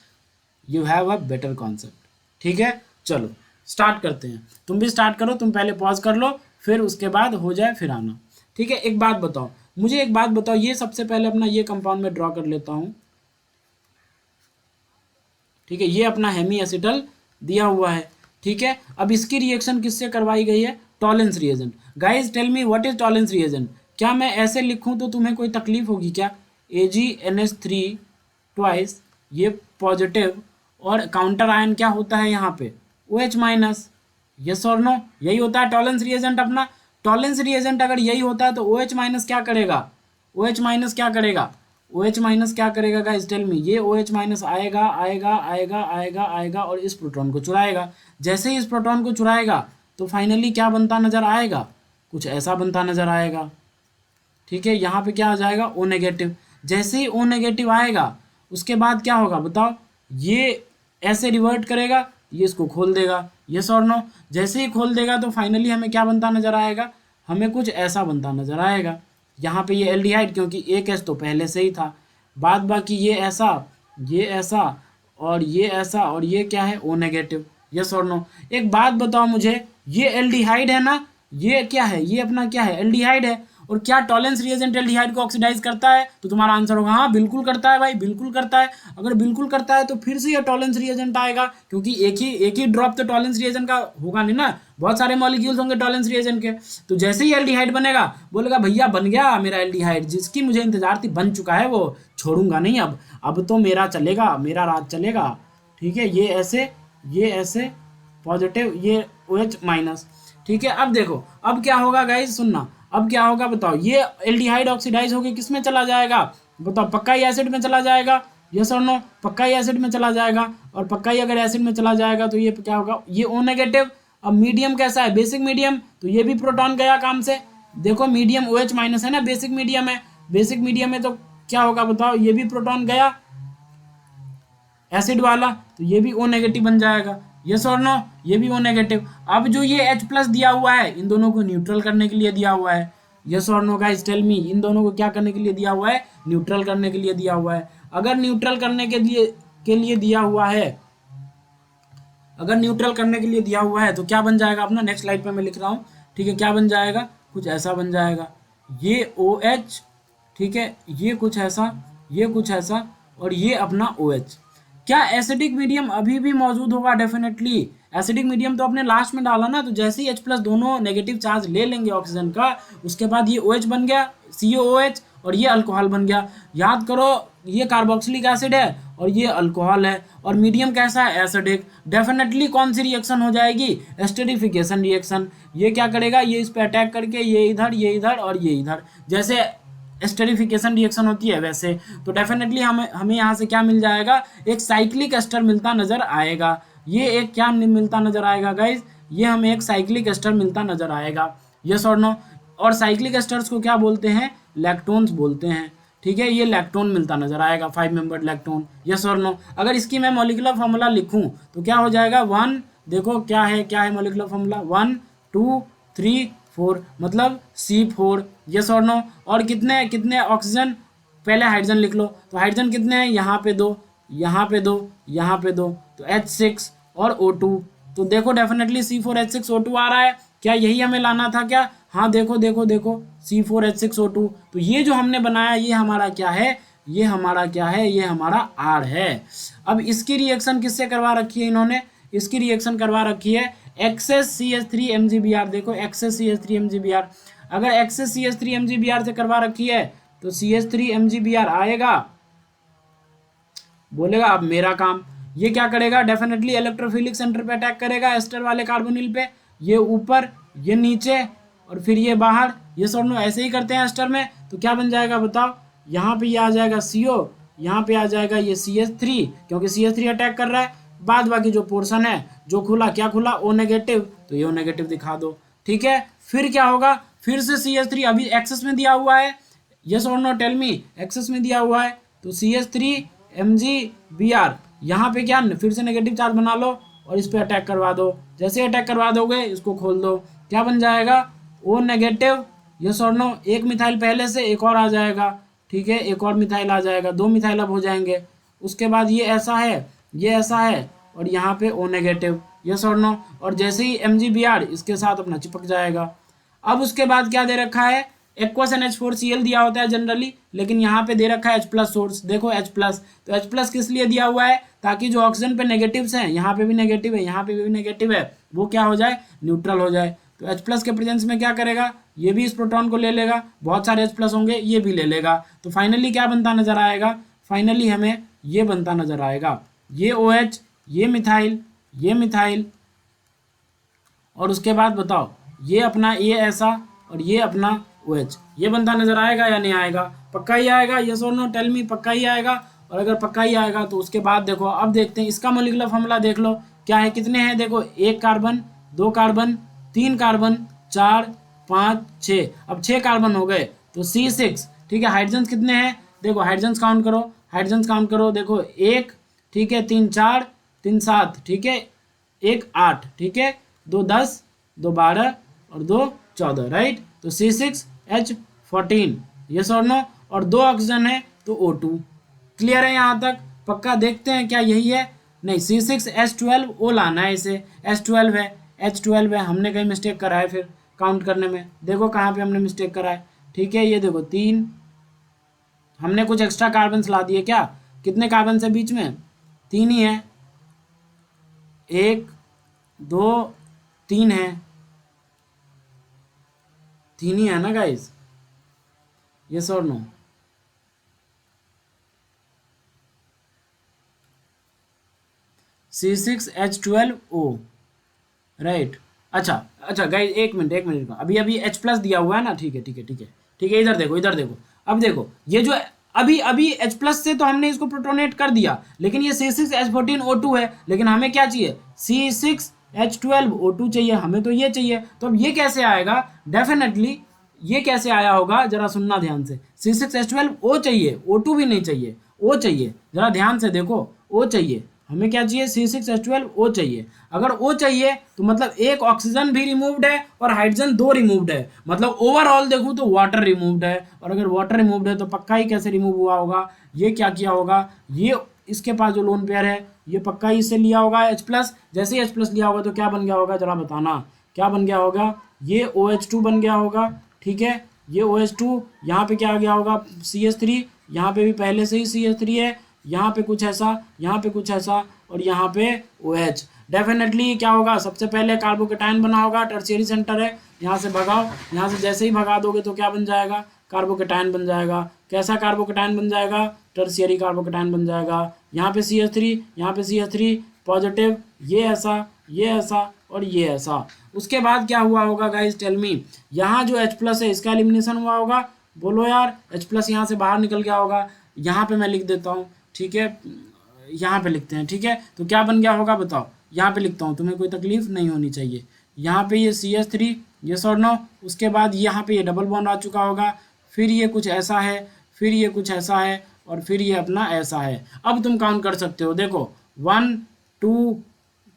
you have a better concept, ठीक है। चलो स्टार्ट करते हैं, तुम भी स्टार्ट करो, तुम पहले पॉज कर लो, फिर उसके बाद हो जाए फिर आना, ठीक है। एक बात बताओ मुझे, एक बात बताओ, ये सबसे पहले अपना ये कंपाउंड में ड्रॉ कर लेता हूँ, ठीक है, ये अपना हेमी एसिटल दिया हुआ है, ठीक है। अब इसकी रिएक्शन किससे करवाई गई है? Tollens reagent. Guys tell me what is Tollens reagent? क्या मैं ऐसे लिखूं तो तुम्हें कोई तकलीफ होगी क्या? AgNH3 ट्वाइस, ये पॉजिटिव, और काउंटर आयन क्या होता है यहाँ पे? OH-, यस और नो, यही होता है टॉलेंस रिएजेंट अपना। टॉलेंस रिएजेंट अगर यही होता है तो OH- क्या करेगा? OH- क्या करेगा? OH- क्या करेगा गाइस टेल मी? ये OH- आएगा आएगा आएगा आएगा आएगा और इस प्रोटॉन को चुराएगा। जैसे ही इस प्रोटॉन को चुराएगा तो फाइनली क्या बनता नज़र आएगा, कुछ ऐसा बनता नज़र आएगा। ठीक है, यहाँ पे क्या आ जाएगा, ओ नेगेटिव। जैसे ही ओ नेगेटिव आएगा उसके बाद क्या होगा बताओ, ये ऐसे रिवर्ट करेगा, ये इसको खोल देगा, यस और नो। जैसे ही खोल देगा तो फाइनली हमें क्या बनता नज़र आएगा, हमें कुछ ऐसा बनता नज़र आएगा। यहाँ पे ये एल्डिहाइड, क्योंकि एक एस तो पहले से ही था, बाद बाकी ये ऐसा, ये ऐसा और ये ऐसा, और ये क्या है, ओ नेगेटिव, यस और नो। एक बात बताओ मुझे, ये एल्डिहाइड है ना, ये क्या है, ये अपना क्या है, एल्डिहाइड है। और क्या टॉलेंस रिएजेंट एल्डिहाइड को ऑक्सीडाइज करता है, तो तुम्हारा आंसर होगा हाँ बिल्कुल करता है भाई, बिल्कुल करता है। अगर बिल्कुल करता है तो फिर से ये टॉलेंस रिएजेंट आएगा, क्योंकि एक ही ड्रॉप तो टॉलेंस रिएजेंट का होगा नहीं ना, बहुत सारे मॉलिक्यूल्स होंगे टॉलेंस रिएजेंट के। तो जैसे ही एल्डिहाइड बनेगा, बोलेगा भैया बन गया मेरा एल्डिहाइड, जिसकी मुझे इंतजार थी बन चुका है, वो छोड़ूंगा नहीं, अब तो मेरा चलेगा, मेरा राज चलेगा। ठीक है, ये ऐसे पॉजिटिव, ये OH माइनस। ठीक है, अब देखो अब क्या होगा गाइस, सुनना, अब क्या होगा बताओ, ये एल्डिहाइड ऑक्सीडाइज होकर किस में चला जाएगा बताओ, पक्का ही एसिड में चला जाएगा, यस और नो, पक्का ही एसिड में चला जाएगा। और पक्का ही अगर एसिड में चला जाएगा तो ये क्या होगा, ये O नेगेटिव। अब मीडियम कैसा है, बेसिक मीडियम, तो ये भी प्रोटॉन गया काम से। देखो मीडियम OH माइनस है ना, बेसिक मीडियम है, बेसिक मीडियम में तो क्या होगा बताओ, ये भी प्रोटॉन गया एसिड वाला, तो ये भी O नेगेटिव बन जाएगा, यस और नो, ये भी O नेगेटिव। अब जो ये H प्लस दिया हुआ है, इन दोनों को न्यूट्रल करने के लिए दिया हुआ है, यस और नो गाइस टेल मी, इन दोनों को क्या करने के लिए दिया हुआ है, न्यूट्रल करने के लिए दिया हुआ है। अगर न्यूट्रल करने के लिए दिया हुआ है, अगर न्यूट्रल करने के लिए दिया हुआ है तो क्या बन जाएगा अपना, नेक्स्ट स्लाइड पे मैं लिख रहा हूँ। ठीक है, क्या बन जाएगा, कुछ ऐसा बन जाएगा, ये OH, ठीक है, ये कुछ ऐसा, ये कुछ ऐसा, और ये अपना OH। क्या एसिडिक मीडियम अभी भी मौजूद होगा, डेफिनेटली एसिडिक मीडियम तो अपने लास्ट में डाला ना, तो जैसे ही H प्लस दोनों नेगेटिव चार्ज ले लेंगे ऑक्सीजन का, उसके बाद ये OH बन गया, COOH, और ये अल्कोहल बन गया। याद करो, ये कार्बोक्सिलिक एसिड है और ये अल्कोहल है, और मीडियम कैसा है, एसिडिक। डेफिनेटली कौन सी रिएक्शन हो जाएगी, एस्टरिफिकेशन रिएक्शन। ये क्या करेगा, ये इस पे अटैक करके ये इधर और ये इधर, जैसे एस्टरिफिकेशन रिएक्शन होती है वैसे। तो डेफिनेटली हमें यहाँ से क्या मिल जाएगा, एक साइक्लिक एस्टर मिलता नजर आएगा। ये एक क्या मिलता नजर आएगा गाइज, ये हमें एक साइक्लिक एस्टर मिलता नजर आएगा, यस और नो। और साइक्लिक एस्टर्स को क्या बोलते हैं, लैक्टोन्स बोलते हैं। ठीक है, ये लैक्टोन मिलता नजर आएगा, 5 मेंबर्ड लैक्टोन, यस और नो। अगर इसकी मैं मॉलिक्यूलर फॉर्मूला लिखूं तो क्या हो जाएगा, 1, देखो क्या है मॉलिक्यूलर फॉर्मूला, 1 2 3 4, मतलब C4, यस और नो। और कितने कितने ऑक्सीजन, पहले हाइड्रोजन लिख लो, तो हाइड्रोजन कितने हैं, यहाँ पे 2, यहाँ पे 2, यहाँ पे 2, तो H6 और O2। तो देखो डेफिनेटली C4H6O2 आ रहा है, क्या यही हमें लाना था क्या, हाँ देखो देखो देखो, C4H6O2। तो ये जो हमने बनाया ये हमारा क्या है, ये हमारा क्या है, ये हमारा R है। अब इसकी रिएक्शन किससे करवा रखी है इन्होंने, इसकी रिएक्शन करवा रखी है एक्सेस CH3 MgBr। देखो एक्सेस CH3 MgBr, अगर एक्सेस CH3 MgBr से करवा रखी है तो CH3 MgBr आएगा, बोलेगा अब मेरा काम। ये क्या करेगा, डेफिनेटली इलेक्ट्रोफिलिक सेंटर पे अटैक करेगा एस्टर वाले कार्बोनिल पे, ये ऊपर ये नीचे और फिर ये बाहर, ये सब लोग ऐसे ही करते हैं एस्टर में। तो क्या बन जाएगा बताओ, यहाँ पे ये आ जाएगा CO, यहाँ पे आ जाएगा ये CH3, क्योंकि CH3 अटैक कर रहा है। बाद बाकी जो पोर्शन है जो खुला, क्या खुला, O नेगेटिव, तो ये O नेगेटिव दिखा दो। ठीक है, फिर क्या होगा, फिर से CH3 अभी एक्सेस में दिया हुआ है, यस और नो टेल मी, एक्सेस में दिया हुआ है, तो CH3 MgBr, यहाँ पे क्या फिर से नेगेटिव चार्ज बना लो और इस पे अटैक करवा दो। जैसे अटैक करवा दोगे इसको खोल दो, क्या बन जाएगा, O नेगेटिव, यस और नो। एक मिथाइल पहले से एक और आ जाएगा, ठीक है, एक और मिथाइल आ जाएगा, 2 मिथाइल अब हो जाएंगे। उसके बाद ये ऐसा है, ये ऐसा है, और यहाँ पे O नेगेटिव, यस और नो। और जैसे ही MgBr इसके साथ अपना चिपक जाएगा। अब उसके बाद क्या दे रखा है, एक्वस NH4Cl दिया होता है जनरली, लेकिन यहाँ पे दे रखा है H+ सोर्स। देखो H+, तो H+ किस लिए दिया हुआ है, ताकि जो ऑक्सीजन पे नेगेटिव्स हैं, यहाँ पे भी नेगेटिव है, यहाँ पे भी नेगेटिव है, वो क्या हो जाए, न्यूट्रल हो जाए। तो H+ के प्रेजेंस में क्या करेगा, ये भी इस प्रोटॉन को ले लेगा, बहुत सारे H+ होंगे, ये भी ले लेगा। तो फाइनली क्या बनता नजर आएगा, फाइनली हमें ये बनता नजर आएगा, ये OH, ये मिथाइल, और उसके बाद बताओ ये अपना ये ऐसा और ये अपना OH, ये बनता नजर आएगा या नहीं आएगा, पक्का ही आएगा, यस और नो टेल मी, पक्का ही आएगा। और अगर पक्का ही आएगा तो उसके बाद देखो, अब देखते हैं इसका मॉलिक्यूलर फॉर्मूला देख लो क्या है, कितने हैं, देखो 1 कार्बन, 2 कार्बन, 3 कार्बन, 4, 5, 6, अब 6 कार्बन हो गए तो C6, ठीक है। हाइड्रोजन कितने हैं देखो, हाइड्रोजन काउंट करो, हाइड्रोजन काउंट करो, देखो 1, ठीक है, 3 4, 3 7, ठीक है, 1 8, ठीक है, 2 10, 2 12 और 2 14, राइट। तो C6H14, यस और नो, और 2 ऑक्सीजन है तो O2। क्लियर है यहाँ तक? पक्का देखते हैं क्या यही है? नहीं, C6H12O लाना है इसे, H12 है, H12 है, हमने कहीं मिस्टेक करा है फिर काउंट करने में, देखो कहाँ पे हमने मिस्टेक करा है, ठीक है। ये देखो 3, हमने कुछ एक्स्ट्रा कार्बन ला दिए क्या? कितने कार्बन है बीच में? 3 ही है, 1 2 3 है, 3 ही है ना गाइस, यस और नो? C6H12O, right. अच्छा अच्छा गाइस, एक मिनट अभी अभी H+ दिया हुआ है ना, ठीक है ठीक है ठीक है ठीक है, इधर देखो इधर देखो, अब देखो ये जो अभी अभी H+ से तो हमने इसको प्रोटोनेट कर दिया, लेकिन ये C6H14O2 है, लेकिन हमें क्या चाहिए? C6H12O2 चाहिए हमें, तो ये चाहिए। तो अब ये कैसे आएगा? डेफिनेटली ये कैसे आया होगा जरा सुनना ध्यान से। C6H12O चाहिए, O2 भी नहीं चाहिए, O चाहिए, जरा ध्यान से देखो, O चाहिए, हमें क्या चाहिए? C6H12O चाहिए। अगर O चाहिए तो मतलब एक ऑक्सीजन भी रिमूव्ड है और हाइड्रोजन 2 रिमूव्ड है, मतलब ओवरऑल देखूं तो वाटर रिमूव्ड है। और अगर वाटर रिमूव्ड है तो पक्का ही कैसे रिमूव हुआ होगा? ये क्या किया होगा? ये इसके पास जो लोन पेयर है ये पक्का ही इससे लिया होगा H+, जैसे ही H+ लिया होगा तो क्या बन गया होगा, जरा बताना क्या बन गया होगा? ये OH2 बन गया होगा, ठीक है। ये OH2, यहाँ पे क्या आ गया होगा? CH3, यहाँ पे भी पहले से ही CH3 है, यहाँ पे कुछ ऐसा, यहाँ पे कुछ ऐसा, और यहाँ पे OH। डेफिनेटली क्या होगा? सबसे पहले कार्बोकेटाइन बना होगा, टर्शियरी सेंटर है, यहाँ से भगाओ, यहाँ से जैसे ही भगा दोगे तो क्या बन जाएगा? कार्बोकेटाइन बन जाएगा। कैसा कार्बोकेटाइन बन जाएगा? टर्शियरी कार्बोकेटाइन बन जाएगा। यहाँ पे CH3, यहाँ पे CH3 पॉजिटिव, ये ऐसा और ये ऐसा। उसके बाद क्या हुआ होगा गाइस, टेल मी? यहाँ जो H+ है इसका एलिमिनेशन हुआ होगा, बोलो यार। H+ यहाँ से बाहर निकल गया होगा, यहाँ पे मैं लिख देता हूँ, ठीक है, यहाँ पे लिखते हैं, ठीक है। तो क्या बन गया होगा बताओ? यहाँ पे लिखता हूँ, तुम्हें कोई तकलीफ नहीं होनी चाहिए। यहाँ पे ये CH3, यस और नो। उसके बाद यहाँ पे ये डबल बॉन्ड आ चुका होगा, फिर ये कुछ ऐसा है, फिर ये कुछ ऐसा है, और फिर ये अपना ऐसा है। अब तुम काउंट कर सकते हो, देखो 1 2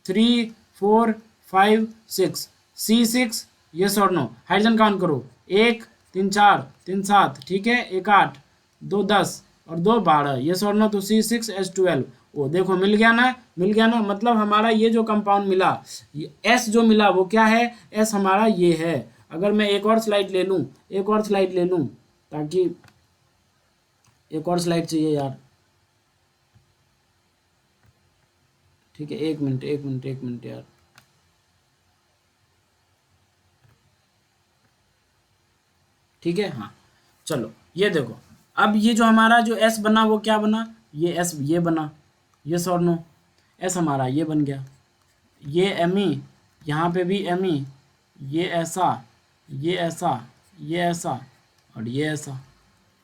3 4 5 6, C6, यस और नो। हाइड्रोजन काउंट करो, 1 3 4 3 7, ठीक है, 1 8 2 10 और 2 12, यस और नो। तो C6H12O, देखो मिल गया ना, मिल गया ना। मतलब हमारा ये जो कंपाउंड मिला, S जो मिला वो क्या है? S हमारा ये है। अगर मैं एक और स्लाइड ले लूँ, एक और स्लाइड ले लूँ, ताकि एक और स्लाइड चाहिए यार, ठीक है, एक मिनट यार, ठीक है, हाँ चलो ये देखो। अब ये जो हमारा जो S बना वो क्या बना? ये S ये बना, यस और नो। S हमारा ये बन गया, ये Me, यहाँ पे भी Me, ये ऐसा, ये ऐसा, ये ऐसा और ये ऐसा,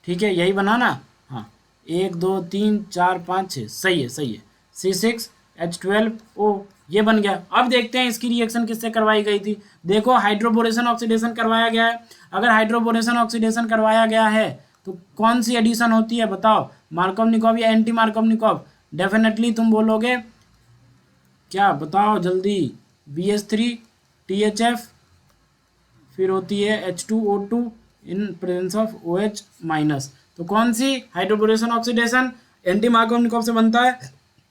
ठीक है, यही बना ना? हाँ, 1 2 3 4 5 6, सही है सही है। C6H12O ये बन गया। अब देखते हैं इसकी रिएक्शन किससे करवाई गई थी। देखो हाइड्रोबोरेशन ऑक्सीडेशन करवाया गया है। अगर हाइड्रोबोरेशन ऑक्सीडेशन करवाया गया है तो कौन सी एडिशन होती है बताओ? मार्कोवनिकॉफ या एंटी मार्कोवनिकॉफ? डेफिनेटली तुम बोलोगे क्या, बताओ जल्दी? BH3 THF, फिर होती है H2O2 in presence of OH minus. तो कौन सी हाइड्रोबोरेशन ऑक्सीडेशन? एंटी मार्कोवनिकॉफ से बनता है।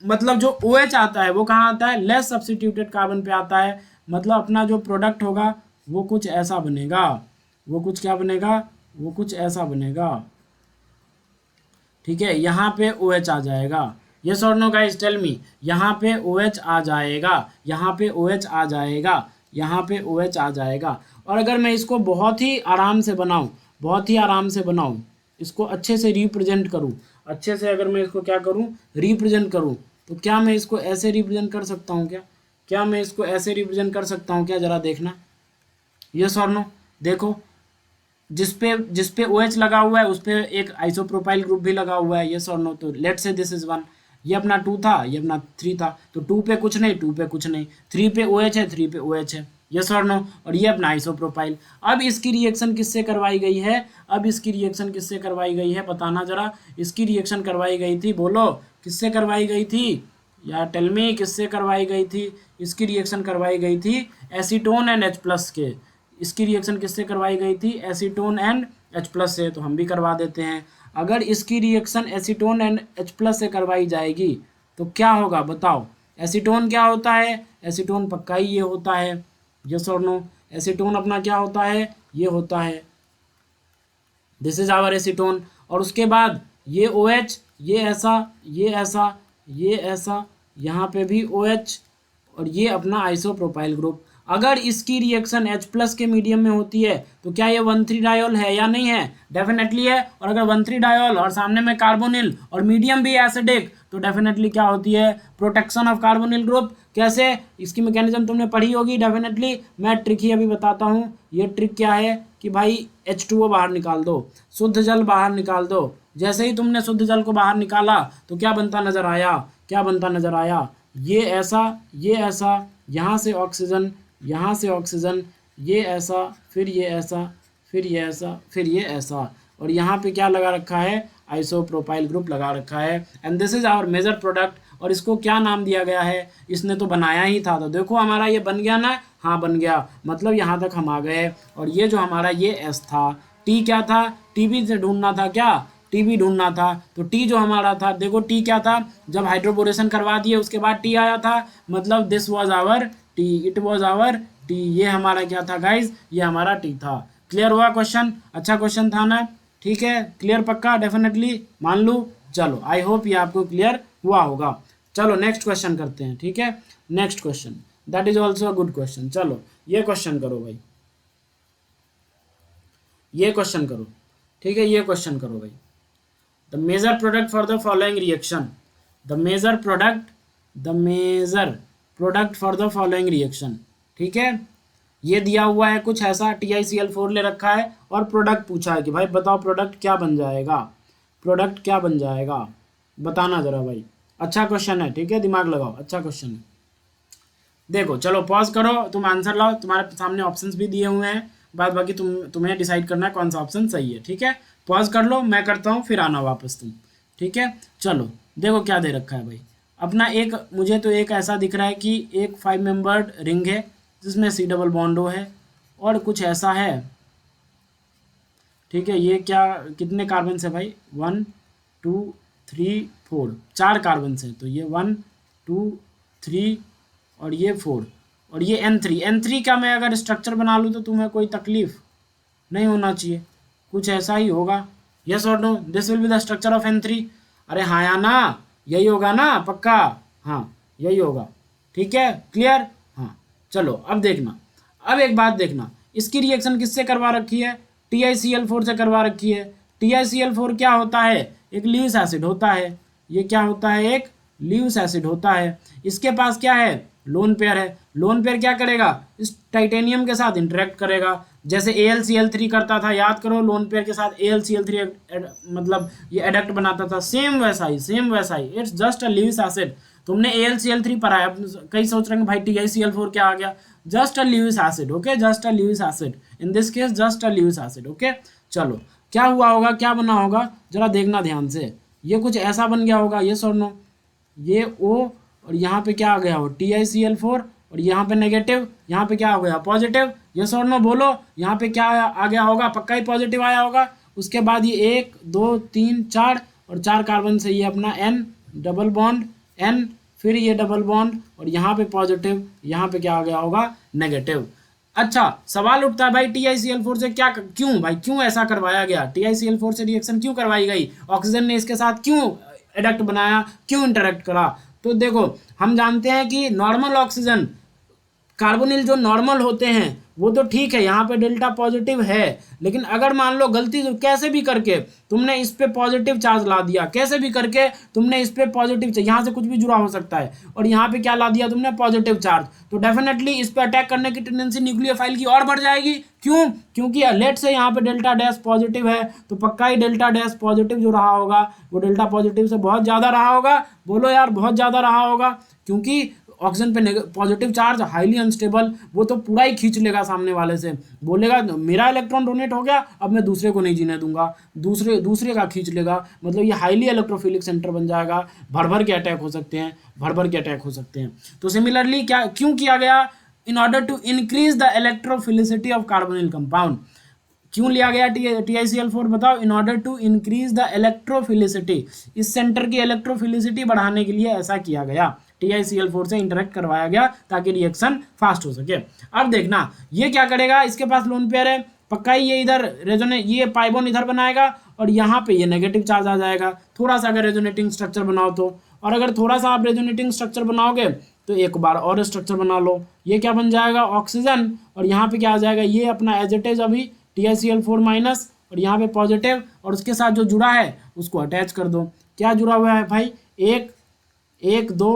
मतलब जो OH आता है वो कहाँ आता है? लेस सब्स्टिट्यूटेड कार्बन पे आता है। मतलब अपना जो प्रोडक्ट होगा वो कुछ ऐसा बनेगा, वो कुछ क्या बनेगा? वो कुछ ऐसा बनेगा, ठीक है। यहाँ पे OH आ जाएगा, यस और नो गाइस, टेल मी। यहाँ पे OH आ जाएगा, यहाँ पे OH आ जाएगा, यहाँ पे OH आ जाएगा। और अगर मैं इसको बहुत ही आराम से बनाऊँ, बहुत ही आराम से बनाऊँ, इसको अच्छे से रिप्रेजेंट करूँ, अच्छे से अगर मैं इसको क्या करूँ, रिप्रेजेंट करूँ, तो क्या मैं इसको ऐसे रिप्रेजेंट कर सकता हूँ क्या? क्या मैं इसको ऐसे रिप्रेजेंट कर सकता हूँ क्या? ज़रा देखना, यस और नो। देखो जिस पे OH लगा हुआ है उस पे एक आइसोप्रोपाइल ग्रुप भी लगा हुआ है, यस और नो। तो लेट्स से दिस इज 1, ये अपना 2 था, ये अपना 3 था, तो 2 पे कुछ नहीं, 2 पे कुछ नहीं, 3 पे OH है, 3 पे OH है, यस और नो। और ये अपना आइसोप्रोपाइल। अब इसकी रिएक्शन किससे करवाई गई है, अब इसकी रिएक्शन किससे करवाई गई है बताना जरा। इसकी रिएक्शन करवाई गई थी, बोलो किससे करवाई गई थी यार, टेल मी किससे करवाई गई थी। इसकी रिएक्शन करवाई गई थी एसीटोन एंड H+ के। इसकी रिएक्शन किससे करवाई गई थी, एसीटोन एंड H+ से। तो हम भी करवा देते हैं। अगर इसकी रिएक्शन एसीटोन एंड H+ से करवाई जाएगी तो क्या होगा बताओ। एसीटोन क्या होता है, एसीटोन पक्का ही ये होता है, यस और नो। एसीटोन अपना क्या होता है, ये होता है, दिस इज आवर एसीटोन। और उसके बाद ये OH, ये ऐसा, ये ऐसा, ये ऐसा, यहाँ पे भी OH, और ये अपना आइसोप्रोपाइल ग्रुप। अगर इसकी रिएक्शन H+ के मीडियम में होती है तो क्या ये 1,3 डायोल है या नहीं है, डेफिनेटली है। और अगर 1,3 डायोल और सामने में कार्बोनिल और मीडियम भी एसिडिक तो डेफिनेटली क्या होती है, प्रोटेक्शन ऑफ कार्बोनिल ग्रुप। कैसे, इसकी मैकेनिज्म तुमने पढ़ी होगी डेफिनेटली, मैं ट्रिक ही अभी बताता हूँ। ये ट्रिक क्या है कि भाई H2O बाहर निकाल दो, शुद्ध जल बाहर निकाल दो। जैसे ही तुमने शुद्ध जल को बाहर निकाला तो क्या बनता नजर आया, क्या बनता नजर आया, ये ऐसा, ये ऐसा, यहाँ से ऑक्सीजन, यहाँ से ऑक्सीजन, ये ऐसा, फिर ये ऐसा, फिर ये ऐसा, फिर ये ऐसा, और यहाँ पे क्या लगा रखा है, आइसोप्रोपाइल ग्रुप लगा रखा है। And this is our major product. और इसको क्या नाम दिया गया है, इसने तो बनाया ही था। तो देखो हमारा ये बन गया ना, हाँ बन गया, मतलब यहाँ तक हम आ गए। और ये जो हमारा ये S था, T क्या था, TB से ढूंढना था, क्या TB ढूंढना था। तो T जो हमारा था, देखो T क्या था, जब हाइड्रोबोरेशन करवा दिए उसके बाद T आया था, मतलब this was our T, it was our T। ये हमारा क्या था गाइज, ये हमारा T था। क्लियर हुआ क्वेश्चन, अच्छा क्वेश्चन था ना, ठीक है, क्लियर पक्का, डेफिनेटली मान लूँ। चलो आई होप ये आपको क्लियर हुआ होगा। चलो नेक्स्ट क्वेश्चन करते हैं, ठीक है, next question, that is also a good question. चलो ये क्वेश्चन करो भाई, ये क्वेश्चन करो, ठीक है, ये क्वेश्चन करो भाई। The major product for the following reaction, the major product, the major product for the following reaction, ठीक है। ये दिया हुआ है कुछ ऐसा, TiCl4 ले रखा है और प्रोडक्ट पूछा है कि भाई बताओ प्रोडक्ट क्या बन जाएगा, प्रोडक्ट क्या बन जाएगा, बताना जरा भाई। अच्छा क्वेश्चन है, ठीक है, दिमाग लगाओ, अच्छा क्वेश्चन है। देखो चलो पॉज करो, तुम आंसर लाओ, तुम्हारे सामने ऑप्शंस भी दिए हुए हैं, बाद बाकी तुम्हें डिसाइड करना है कौन सा ऑप्शन सही है, ठीक है। पॉज कर लो, मैं करता हूँ, फिर आना वापस तुम, ठीक है। चलो देखो क्या दे रखा है भाई अपना। एक मुझे तो एक ऐसा दिख रहा है कि एक 5 मेंबर्ड रिंग है जिसमें C डबल बॉन्डो है और कुछ ऐसा है, ठीक है। ये क्या, कितने कार्बन है भाई, 1 2 3 4, 4 कार्बन है। तो ये 1 2 3 और ये 4 और ये N3 का मैं अगर स्ट्रक्चर बना लूँ तो तुम्हें कोई तकलीफ नहीं होना चाहिए, कुछ ऐसा ही होगा, यस और no, this will be the structure of N3। अरे हाँ या ना, यही होगा ना पक्का, हाँ यही होगा, ठीक है, क्लियर। हाँ चलो अब देखना, अब एक बात देखना, इसकी रिएक्शन किससे करवा रखी है, TiCl4 से करवा रखी है। TiCl4 क्या होता है, एक ल्यूइस एसिड होता है, ये क्या होता है, एक ल्यूइस एसिड होता है। इसके पास क्या है, लोन पेयर है। लोन पेयर क्या करेगा, इस टाइटेनियम के साथ इंटरेक्ट करेगा, जैसे AlCl3 करता था, याद करो, लोन पेयर के साथ AlCl3 मतलब ये एडक्ट बनाता था, सेम वैसा ही, सेम वैसा ही, it's just a Lewis acid. तुमने AlCl3 पढ़ा है, कई सोच रहे हैं भाई TiCl4 क्या आ गया, just a Lewis acid, okay, just a Lewis acid, in this case just a Lewis acid, okay. चलो क्या हुआ होगा, क्या बना होगा, जरा देखना ध्यान से, ये कुछ ऐसा बन गया होगा, ये और नो, ये O और यहाँ पे क्या आ गया हो, TiCl4 और यहाँ पे नेगेटिव, यहाँ पे क्या हो गया, पॉजिटिव, यस और नो बोलो, यहाँ पे क्या आ गया होगा, पक्का ही पॉजिटिव आया होगा। उसके बाद ये 1 2 3 4 और 4 कार्बन से ये अपना N डबल बॉन्ड N, फिर ये डबल बॉन्ड और यहाँ पे पॉजिटिव, यहाँ पे क्या आ गया होगा, नेगेटिव। अच्छा सवाल उठता है भाई TiCl4 से क्या, क्यों भाई, क्यों ऐसा करवाया गया, TiCl4 से रिएक्शन क्यों करवाई गई, ऑक्सीजन ने इसके साथ क्यों एडक्ट बनाया, क्यों इंटरेक्ट करा। तो देखो हम जानते हैं कि नॉर्मल ऑक्सीजन, कार्बोनिल जो नॉर्मल होते हैं वो तो ठीक है, यहाँ पे डेल्टा पॉजिटिव है, लेकिन अगर मान लो गलती से कैसे भी करके तुमने इस पे पॉजिटिव चार्ज ला दिया, कैसे भी करके तुमने इस पे पॉजिटिव, यहाँ से कुछ भी जुड़ा हो सकता है, और यहाँ पे क्या ला दिया तुमने, पॉजिटिव चार्ज, तो डेफिनेटली इस पे अटैक करने की टेंडेंसी न्यूक्लियोफाइल की और बढ़ जाएगी। क्यों, क्योंकि लेट से यहाँ पे डेल्टा डैश पॉजिटिव है, तो पक्का ही डेल्टा डैश पॉजिटिव जो रहा होगा वो डेल्टा पॉजिटिव से बहुत ज़्यादा रहा होगा, बोलो यार बहुत ज़्यादा रहा होगा, क्योंकि ऑक्सीजन पे पॉजिटिव चार्ज हाईली अनस्टेबल, वो तो पूरा ही खींच लेगा सामने वाले से, बोलेगा मेरा इलेक्ट्रॉन डोनेट हो गया अब मैं दूसरे को नहीं जीने दूंगा, दूसरे का खींच लेगा, मतलब ये हाईली इलेक्ट्रोफिलिक सेंटर बन जाएगा, भर भर के अटैक हो सकते हैं, भर भर के अटैक हो सकते हैं। तो सिमिलरली क्या क्यों किया गया, in order to increase the electrophilicity of carbonyl compound, क्यों लिया गया TiCl4 बताओ, in order to increase the electrophilicity, इस सेंटर की इलेक्ट्रोफिलिसिटी बढ़ाने के लिए ऐसा किया गया, TiCl4 से इंटरेक्ट करवाया गया ताकि रिएक्शन फास्ट हो सके। अब देखना ये क्या करेगा, इसके पास लोन पेयर है, पक्का ही ये इधर रेजोनेट, ये पाइबोन इधर बनाएगा और यहाँ पे ये नेगेटिव चार्ज आ जाएगा, थोड़ा सा अगर रेजोनेटिंग स्ट्रक्चर बनाओ तो, और अगर थोड़ा सा आप रेजोनेटिंग स्ट्रक्चर बनाओगे तो एक बार और स्ट्रक्चर बना लो, ये क्या बन जाएगा ऑक्सीजन, और यहाँ पे क्या आ जाएगा, ये अपना एज इट इज अभी TiCl4 माइनस, और यहाँ पे पॉजिटिव, और उसके साथ जो जुड़ा है उसको अटैच कर दो, क्या जुड़ा हुआ है भाई, एक 1 2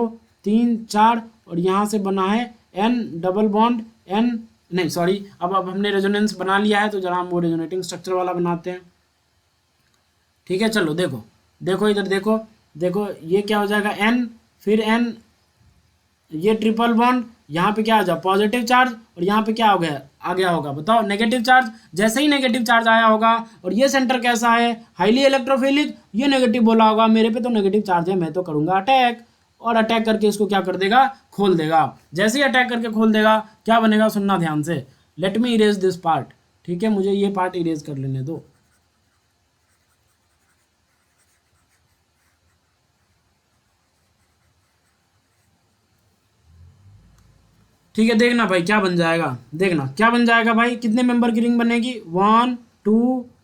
3 4, और यहाँ से बना है N डबल बॉन्ड N, नहीं सॉरी, अब हमने रेजोनेंस बना लिया है तो जरा हम वो रेजोनेटिंग स्ट्रक्चर वाला बनाते हैं। ठीक है चलो देखो, देखो इधर देखो, देखो ये क्या हो जाएगा N, फिर N, ये ट्रिपल बॉन्ड, यहाँ पे क्या आ जाए पॉजिटिव चार्ज, और यहाँ पे क्या हो गया आ गया होगा बताओ नेगेटिव चार्ज, जैसे ही नेगेटिव चार्ज आया होगा, और ये सेंटर कैसा है हाईली इलेक्ट्रोफिलिक, ये नेगेटिव बोला होगा मेरे पे तो नेगेटिव चार्ज है मैं तो करूँगा अटैक, और अटैक करके इसको क्या कर देगा खोल देगा, जैसे ही अटैक करके खोल देगा क्या बनेगा सुनना ध्यान से, let me erase this part, ठीक है मुझे ये पार्ट इरेज कर लेने दो। ठीक है देखना भाई क्या बन जाएगा, देखना क्या बन जाएगा भाई, कितने मेंबर की रिंग बनेगी 1 2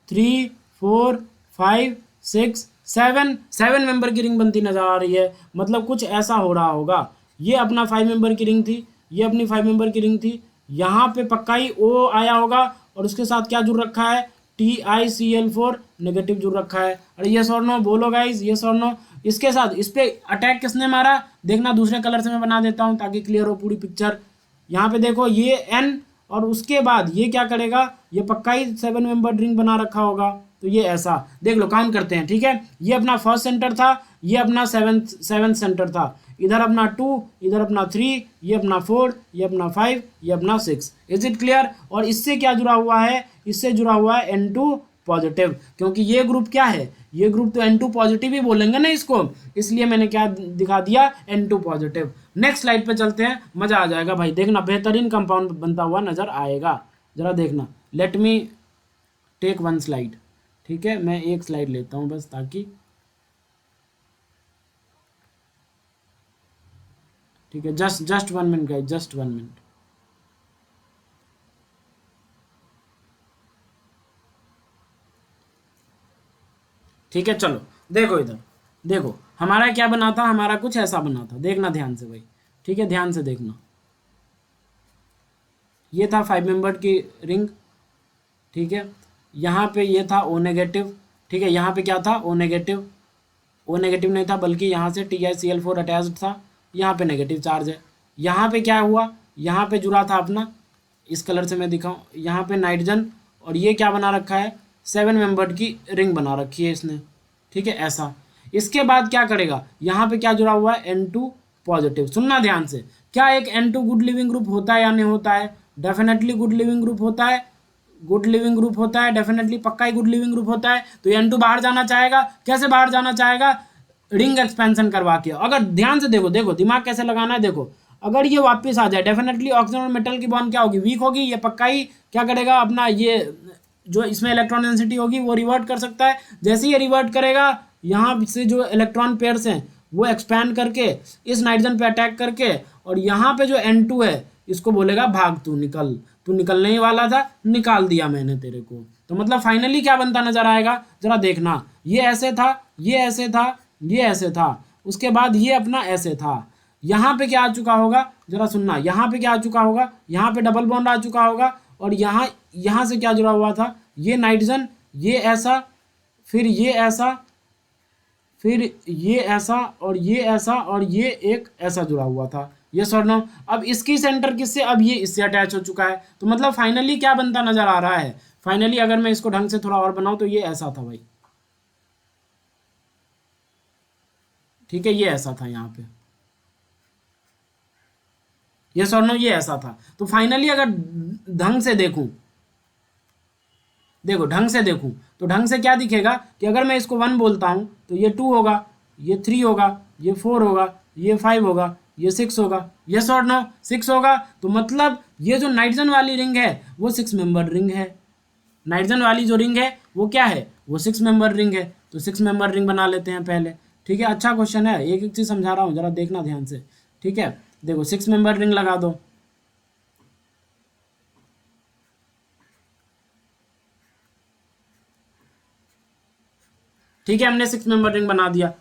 3 4 5 6 7, 7 मेंबर की रिंग बनती नजर आ रही है, मतलब कुछ ऐसा हो रहा होगा, ये अपना 5 मेंबर की रिंग थी, ये अपनी 5 मेंबर की रिंग थी, यहाँ पे पक्का ही O आया होगा, और उसके साथ क्या जुड़ रखा है TiCl4 नेगेटिव जुड़ रखा है, अरे ये और नो बोलो गाइज, ये और नो, इसके साथ इस पे अटैक किसने मारा, देखना दूसरे कलर से मैं बना देता हूँ ताकि क्लियर हो पूरी पिक्चर, यहाँ पे देखो ये N, और उसके बाद ये क्या करेगा, ये पक्का ही 7 मेंबर रिंग बना रखा होगा, तो ये ऐसा देख लो काउंट करते हैं, ठीक है ये अपना फर्स्ट सेंटर था, ये अपना सेवेंथ सेंटर था, इधर अपना 2, इधर अपना 3, ये अपना 4, ये अपना 5, ये अपना 6, इज इट क्लियर, और इससे क्या जुड़ा हुआ है, इससे जुड़ा हुआ है N2 पॉजिटिव, क्योंकि ये ग्रुप क्या है, ये ग्रुप तो N2 पॉजिटिव ही बोलेंगे ना इसको, इसलिए मैंने क्या दिखा दिया N2 पॉजिटिव। नेक्स्ट स्लाइड पे चलते हैं, मजा आ जाएगा भाई, देखना बेहतरीन कंपाउंड बनता हुआ नजर आएगा, जरा देखना, लेट मी टेक 1 स्लाइड, ठीक है मैं एक स्लाइड लेता हूं बस ताकि, ठीक है just 1 minute guys, just 1 minute. ठीक है चलो देखो इधर, देखो हमारा क्या बना था, हमारा कुछ ऐसा बना था, देखना ध्यान से भाई, ठीक है ध्यान से देखना, ये था 5 मेंबर की रिंग, ठीक है यहाँ पे ये था O नेगेटिव, ठीक है यहाँ पे क्या था O नेगेटिव, O नेगेटिव नहीं था बल्कि यहाँ से TiCl4 अटैच्ड था, यहाँ पे नेगेटिव चार्ज है, यहाँ पे क्या हुआ, यहाँ पे जुड़ा था अपना, इस कलर से मैं दिखाऊँ, यहाँ पे नाइट्रोजन, और ये क्या बना रखा है 7 मेंबर्ड की रिंग बना रखी है इसने, ठीक है ऐसा, इसके बाद क्या करेगा, यहाँ पे क्या जुड़ा हुआ है N2 पॉजिटिव, सुनना ध्यान से, क्या एक N2 गुड लिविंग ग्रुप होता है या नहीं होता है, डेफिनेटली गुड लिविंग ग्रुप होता है, गुड लिविंग ग्रुप होता है, डेफिनेटली पक्का ही गुड लिविंग ग्रुप होता है, तो N2 बाहर जाना चाहेगा, कैसे बाहर जाना चाहेगा, रिंग एक्सपेंशन करवा के, अगर ध्यान से देखो, देखो दिमाग कैसे लगाना है, देखो अगर ये वापस आ जाए डेफिनेटली ऑक्सीजन और मेटल की बॉन्ड क्या होगी वीक होगी, ये पक्का ही क्या करेगा अपना, ये जो इसमें इलेक्ट्रॉन डेंसिटी होगी वो रिवर्ट कर सकता है, जैसे ही ये रिवर्ट करेगा यहाँ से जो इलेक्ट्रॉन पेयर्स हैं वो एक्सपैंड करके इस नाइट्रोजन पे अटैक करके, और यहाँ पे जो N2 है इसको बोलेगा भाग तू निकल, तू निकलने ही वाला था निकाल दिया मैंने तेरे को, तो मतलब फाइनली क्या बनता नजर आएगा, जरा देखना ये ऐसे था, ये ऐसे था, ये ऐसे था, उसके बाद ये अपना ऐसे था, यहाँ पे क्या आ चुका होगा जरा सुनना, यहाँ पे क्या आ चुका होगा, यहाँ पे डबल बॉन्ड आ चुका होगा, और यहाँ से क्या जुड़ा हुआ था, ये नाइट्रोजन, ये ऐसा, फिर ये ऐसा, फिर ये ऐसा, और ये ऐसा, और ये एक ऐसा जुड़ा हुआ था, ये सर नो, अब इसकी सेंटर किससे, अब ये इससे अटैच हो चुका है, तो मतलब फाइनली क्या बनता नजर आ रहा है, फाइनली अगर मैं इसको ढंग से थोड़ा और बनाऊं तो ये ऐसा था भाई, ठीक है ये ऐसा था यहाँ पे, यस और नो, ये ऐसा था। तो फाइनली अगर ढंग से देखूं, देखो ढंग से देखूं तो ढंग से क्या दिखेगा कि अगर मैं इसको 1 बोलता हूं तो ये 2 होगा, ये 3 होगा, ये 4 होगा, ये 5 होगा, ये 6 होगा। यस और नो, 6 होगा। तो मतलब ये जो नाइट्रोजन वाली रिंग है वो 6 मेंबर रिंग है। नाइट्रोजन वाली जो रिंग है वो क्या है, वो 6 मेंबर रिंग है। तो 6 मेंबर रिंग बना लेते हैं पहले। ठीक है, अच्छा क्वेश्चन है, एक एक चीज़ समझा रहा हूँ, जरा देखना ध्यान से। ठीक है, देखो 6 मेंबर रिंग लगा दो। ठीक है, हमने 6 मेंबर रिंग बना दिया।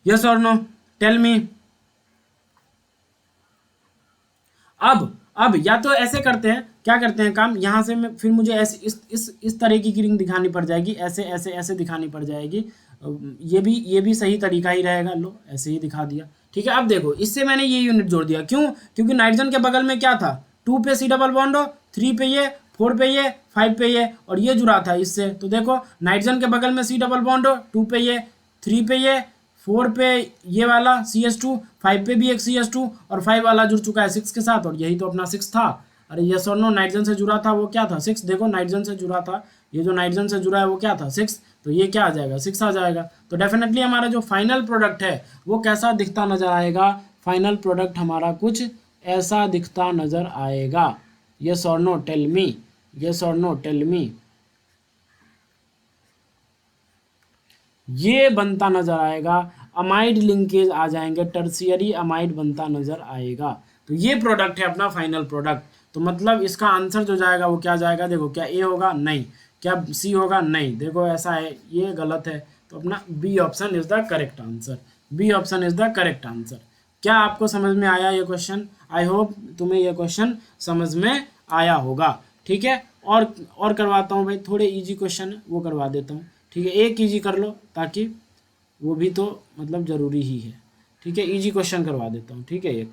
यस और नो, टेल मी। अब या तो ऐसे करते हैं, क्या करते हैं काम, यहाँ से मैं फिर मुझे ऐसे इस तरीके की रिंग दिखानी पड़ जाएगी, ऐसे ऐसे ऐसे दिखानी पड़ जाएगी। ये भी सही तरीका ही रहेगा। लो ऐसे ही दिखा दिया। ठीक है, अब देखो इससे मैंने ये यूनिट जोड़ दिया, क्यों, क्योंकि नाइट्रोजन के बगल में क्या था, 2 पे C डबल बॉन्ड हो, 3 पे ये, 4 पे ये, 5 पे ये, और ये जुड़ा था इससे। तो देखो नाइट्रोजन के बगल में C डबल बॉन्ड हो, 2 पे ये, 3 पे ये, 4 पे ये वाला CH2, 5 पे भी एक CH2, और 5 वाला जुड़ चुका है 6 के साथ, और यही तो अपना 6 था। अरे यस और नो, नाइट्रोजन से जुड़ा था वो क्या था, 6। देखो नाइट्रोजन से जुड़ा था, ये जो नाइट्रोजन से जुड़ा है वो क्या था, 6। तो ये क्या आ जाएगा, 6 आ जाएगा। तो डेफिनेटली हमारा जो फाइनल प्रोडक्ट है वो कैसा दिखता नजर आएगा, फाइनल प्रोडक्ट हमारा कुछ ऐसा दिखता नजर आएगा। यस और नो, टेल मी। यस और नो, टेल मी। ये बनता नजर आएगा, अमाइड लिंकेज आ जाएंगे, टर्शियरी अमाइड बनता नजर आएगा। तो ये प्रोडक्ट है अपना फाइनल प्रोडक्ट। तो मतलब इसका आंसर जो जाएगा वो क्या जाएगा, देखो क्या ए होगा, नहीं, क्या सी होगा, नहीं, देखो ऐसा है, ये गलत है। तो अपना B option is the correct answer. B option is the correct answer. क्या आपको समझ में आया ये क्वेश्चन? आई होप तुम्हें ये क्वेश्चन समझ में आया होगा। ठीक है, और करवाता हूँ भाई, थोड़े इजी क्वेश्चन वो करवा देता हूँ। ठीक है, एक इजी कर लो, ताकि वो भी तो मतलब ज़रूरी ही है। ठीक है, इजी क्वेश्चन करवा देता हूँ। ठीक है, एक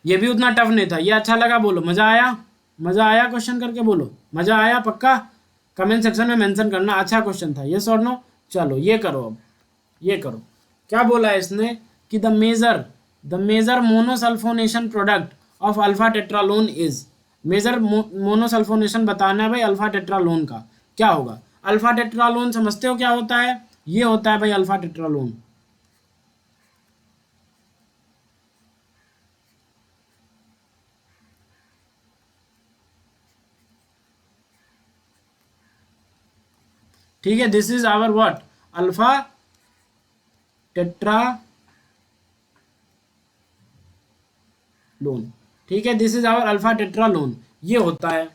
ये भी उतना टफ नहीं था, ये अच्छा लगा, बोलो मज़ा आया। मज़ा आया क्वेश्चन करके, बोलो मज़ा आया पक्का, कमेंट सेक्शन में मेंशन करना। अच्छा क्वेश्चन था, यस और नो। चलो ये करो, अब ये करो। क्या बोला है इसने कि the major monosulfonation product of alpha tetralone is. Major monosulfonation बताना है भाई अल्फा टेट्रालोन का, क्या होगा। अल्फा टेट्रालोन समझते हो क्या होता है, ये होता है भाई अल्फा टेट्रालोन। ठीक है, this is our what, alpha tetralone. ठीक है, this is our alpha tetralone, ये होता है।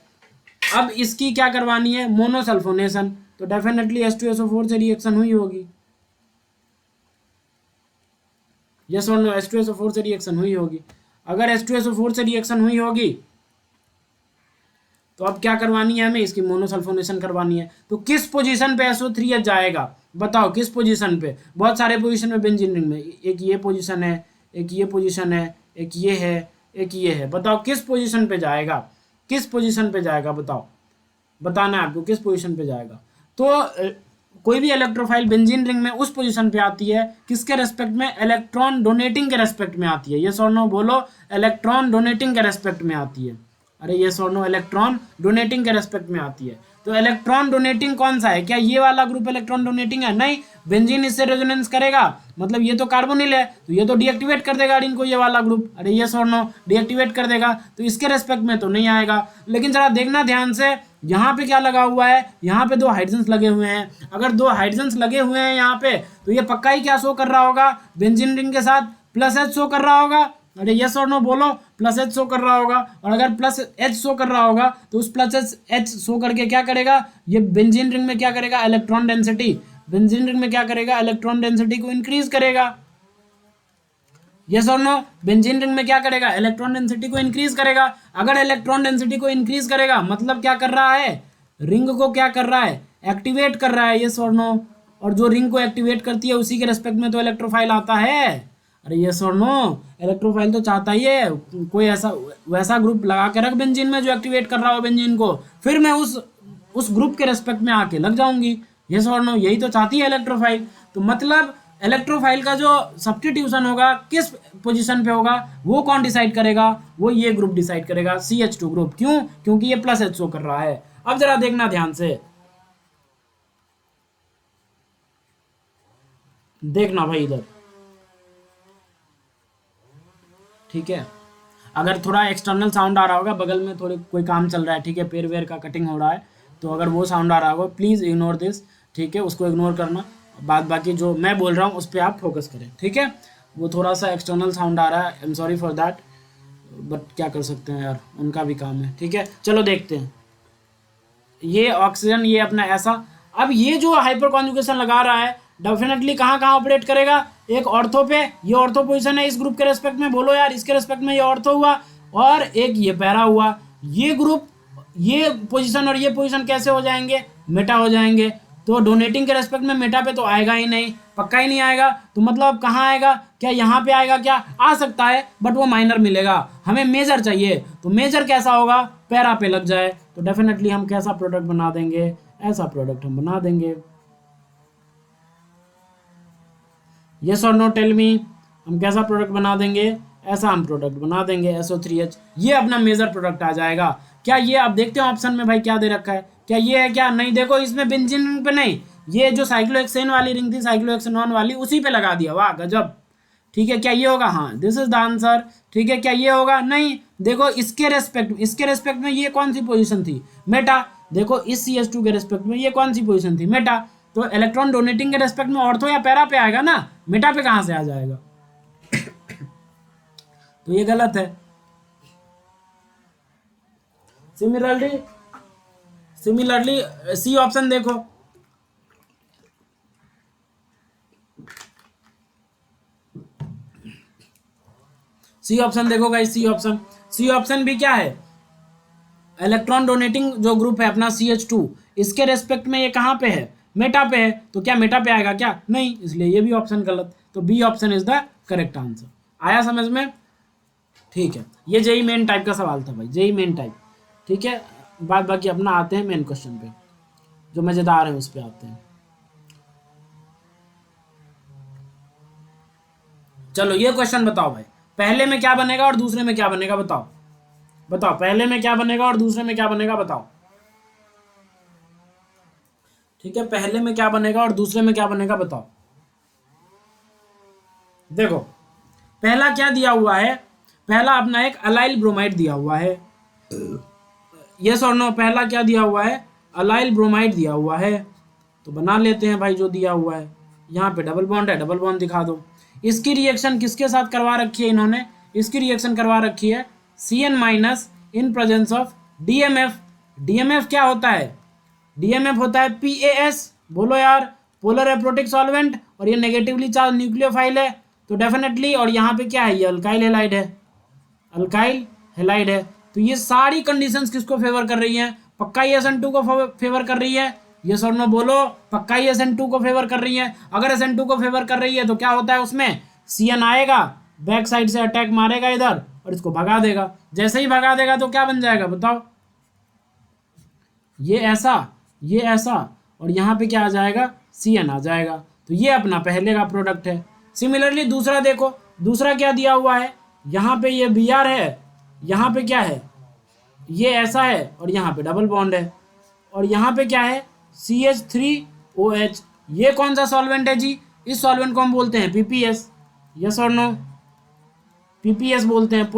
अब इसकी क्या करवानी है, मोनोसल्फोनेशन। तो डेफिनेटली H2SO4 से रिएक्शन हुई होगी। यस और नो, H2SO4 से रिएक्शन हुई होगी। अगर H2SO4 से रिएक्शन हुई होगी तो अब क्या करवानी है हमें, इसकी मोनोसल्फोनेशन करवानी है। तो किस पोजीशन पे SO3H जाएगा, बताओ किस पोजीशन पे। बहुत सारे पोजीशन में बेंजीन रिंग में, एक ये पोजीशन है, एक ये पोजीशन है, एक ये है, एक ये है। बताओ किस पोजीशन पे जाएगा, किस पोजीशन पे जाएगा, बताओ, बताना है आपको किस पोजीशन पे जाएगा। तो कोई भी इलेक्ट्रोफाइल बेंजीन रिंग में उस पोजीशन पे आती है, किसके रेस्पेक्ट में, इलेक्ट्रॉन डोनेटिंग के रेस्पेक्ट में आती है। यस और नो बोलो, इलेक्ट्रॉन डोनेटिंग के रेस्पेक्ट में आती है। अरे यस और नो, इलेक्ट्रॉन डोनेटिंग के रेस्पेक्ट में आती है। तो इलेक्ट्रॉन डोनेटिंग कौन सा है, क्या ये वाला ग्रुप इलेक्ट्रॉन डोनेटिंग है, नहीं, बेंजीन इससे रेजोनेंस करेगा, मतलब ये तो कार्बोनिल है, तो ये तो डीएक्टिवेट कर देगा इनको, ये वाला ग्रुप। अरे यस और नो, डीएक्टिवेट कर देगा, तो इसके रेस्पेक्ट में तो नहीं आएगा। लेकिन जरा देखना ध्यान से, यहाँ पे क्या लगा हुआ है, यहाँ पे 2 हाइड्रोजन्स लगे हुए हैं। अगर 2 हाइड्रोजन्स लगे हुए हैं यहाँ पे, तो ये पक्का ही क्या शो कर रहा होगा, बेंजीन रिंग के साथ +H शो कर रहा होगा। अरे यस और नो बोलो, +H शो कर रहा होगा। और अगर +H शो कर रहा होगा तो उस +H शो करके क्या करेगा, ये बेंजीन रिंग में क्या करेगा, इलेक्ट्रॉन डेंसिटी, बेंजीन रिंग में क्या करेगा, इलेक्ट्रॉन डेंसिटी को इंक्रीज करेगा। यस और नो, बेंजीन रिंग में क्या करेगा, इलेक्ट्रॉन डेंसिटी को इंक्रीज करेगा। अगर इलेक्ट्रॉन डेंसिटी को इंक्रीज करेगा मतलब क्या कर रहा है, रिंग को क्या कर रहा है, एक्टिवेट कर रहा है। यस और नो, और जो रिंग को एक्टिवेट करती है उसी के रेस्पेक्ट में तो इलेक्ट्रोफाइल आता है। अरे यस और नो, इलेक्ट्रोफाइल तो चाहता ही है कोई ऐसा वैसा ग्रुप लगा के रख बेंजीन में जो एक्टिवेट कर रहा हो बेंजीन को, फिर मैं उस ग्रुप के रेस्पेक्ट में आके लग जाऊंगी। यस और नो, यही तो चाहती है इलेक्ट्रोफाइल। तो मतलब इलेक्ट्रोफाइल का जो सब्स्टिट्यूशन होगा किस पोजीशन पे होगा वो कौन डिसाइड करेगा, वो ये ग्रुप डिसाइड करेगा, CH2 ग्रुप। क्यों? क्योंकि ये प्लस H शो कर रहा है। अब जरा देखना ध्यान से, देखना भाई इधर, ठीक है। अगर थोड़ा एक्सटर्नल साउंड आ रहा होगा, बगल में थोड़ी कोई काम चल रहा है, ठीक है, पेड़ वेर का कटिंग हो रहा है, तो अगर वो साउंड आ रहा होगा प्लीज़ इग्नोर दिस, ठीक है, उसको इग्नोर करना। बाद बाकी जो मैं बोल रहा हूँ उस पर आप फोकस करें, ठीक है। वो थोड़ा सा एक्सटर्नल साउंड आ रहा है, I am sorry for that, but क्या कर सकते हैं यार, उनका भी काम है, ठीक है। चलो देखते हैं, ये ऑक्सीजन, ये अपना ऐसा। अब ये जो हाइपर कॉन्जुगेशन लगा रहा है डेफिनेटली कहाँ कहाँ ऑपरेट करेगा, एक ऑर्थो पे, ये ऑर्थो पोजीशन है इस ग्रुप के रेस्पेक्ट में, बोलो यार, इसके रेस्पेक्ट में ये ऑर्थो हुआ, और एक ये पैरा हुआ। ये ग्रुप, ये पोजीशन और ये पोजीशन कैसे हो जाएंगे, मेटा हो जाएंगे। तो डोनेटिंग के रेस्पेक्ट में मेटा पे तो आएगा ही नहीं, पक्का ही नहीं आएगा। तो मतलब कहाँ आएगा, क्या यहाँ पे आएगा, क्या आ सकता है, बट वो माइनर मिलेगा। हमें मेजर चाहिए, तो मेजर कैसा होगा, पैरा पे लग जाए, तो डेफिनेटली हम कैसा प्रोडक्ट बना देंगे, ऐसा प्रोडक्ट हम बना देंगे। यस और नो टेल मी, हम कैसा प्रोडक्ट बना देंगे, ऐसा हम प्रोडक्ट बना देंगे, SO3H। ये अपना मेजर प्रोडक्ट आ जाएगा। क्या ये आप देखते हो ऑप्शन में भाई क्या दे रखा है, क्या ये है, क्या नहीं, देखो इसमें बेंजीन रिंग पे नहीं, ये जो साइक्लोहेक्सेन वाली रिंग थी, साइक्लोहेक्सेनॉन वाली, उसी पे लगा दिया, वाह गजब, ठीक है। क्या ये होगा, हाँ दिस इज द आंसर, ठीक है। क्या ये होगा, नहीं। देखो इसके रेस्पेक्ट में ये कौन सी पोजीशन थी, मेटा। देखो इस CH2 के रेस्पेक्ट में ये कौन सी पोजीशन थी, मेटा। तो इलेक्ट्रॉन डोनेटिंग के रेस्पेक्ट में ऑर्थो या पैरा पे आएगा ना, मेटा पे कहाँ से आ जाएगा, तो ये गलत है। सिमिलरली सी ऑप्शन देखो, सी ऑप्शन देखो गाइस, सी ऑप्शन भी क्या है, इलेक्ट्रॉन डोनेटिंग जो ग्रुप है अपना CH2, इसके रेस्पेक्ट में ये कहाँ पे है, मेटा पे है। तो क्या मेटा पे आएगा, क्या नहीं, इसलिए ये भी ऑप्शन गलत। तो B option is the correct answer. आया समझ में, ठीक है। ये जेई मेन टाइप का सवाल था भाई, जेई मेन टाइप, ठीक है। बाद बाकी अपना आते हैं मेन क्वेश्चन पे, जो मजेदार है उस पर आते हैं। चलो ये क्वेश्चन बताओ भाई, पहले में क्या बनेगा और दूसरे में क्या बनेगा, बताओ बताओ, पहले में क्या बनेगा और दूसरे में क्या बनेगा, बताओ, ठीक है। पहले में क्या बनेगा और दूसरे में क्या बनेगा, बताओ। देखो पहला क्या दिया हुआ है, पहला अपना एक अलाइल ब्रोमाइड दिया हुआ है, यस और नो, पहला क्या दिया हुआ है, अलाइल ब्रोमाइड दिया हुआ है। तो बना लेते हैं भाई जो दिया हुआ है, यहाँ पे डबल बॉन्ड है, डबल बॉन्ड दिखा दो। इसकी रिएक्शन किसके साथ करवा रखी है इन्होंने, इसकी रिएक्शन करवा रखी है CN minus in presence of DMF। DMF क्या होता है, DMF होता है PAS, बोलो यार, पोलर एप्रोटिक सॉल्वेंट, और ये नेगेटिवली चार्ज न्यूक्लियोफाइल है, तो डेफिनेटली। और यहाँ पे क्या है, ये अल्काइल हेलाइड है, अल्काइल हेलाइड है। तो ये सारी कंडीशंस किसको फेवर कर रही हैं, पक्का ही SN2 को फेवर कर रही है, यस और नो बोलो, पक्का ही SN2 को फेवर कर रही है। अगर SN2 को फेवर कर रही है तो क्या होता है, उसमें CN आएगा, बैक साइड से अटैक मारेगा इधर और इसको भगा देगा। जैसे ही भगा देगा तो क्या बन जाएगा, बताओ, ये ऐसा, और यहाँ पे क्या आ जाएगा, CN आ जाएगा। तो ये अपना पहले का प्रोडक्ट है। सिमिलरली दूसरा देखो, दूसरा क्या दिया हुआ है, यहाँ पे ये Br है, यहाँ पे क्या है, ये ऐसा है, और यहाँ पे डबल बॉन्ड है, और यहाँ पे क्या है, CH3OH। ये कौन सा सॉल्वेंट है जी, इस सॉल्वेंट को हम बोलते हैं PPS, यस और नो, PPS बोलते हैं,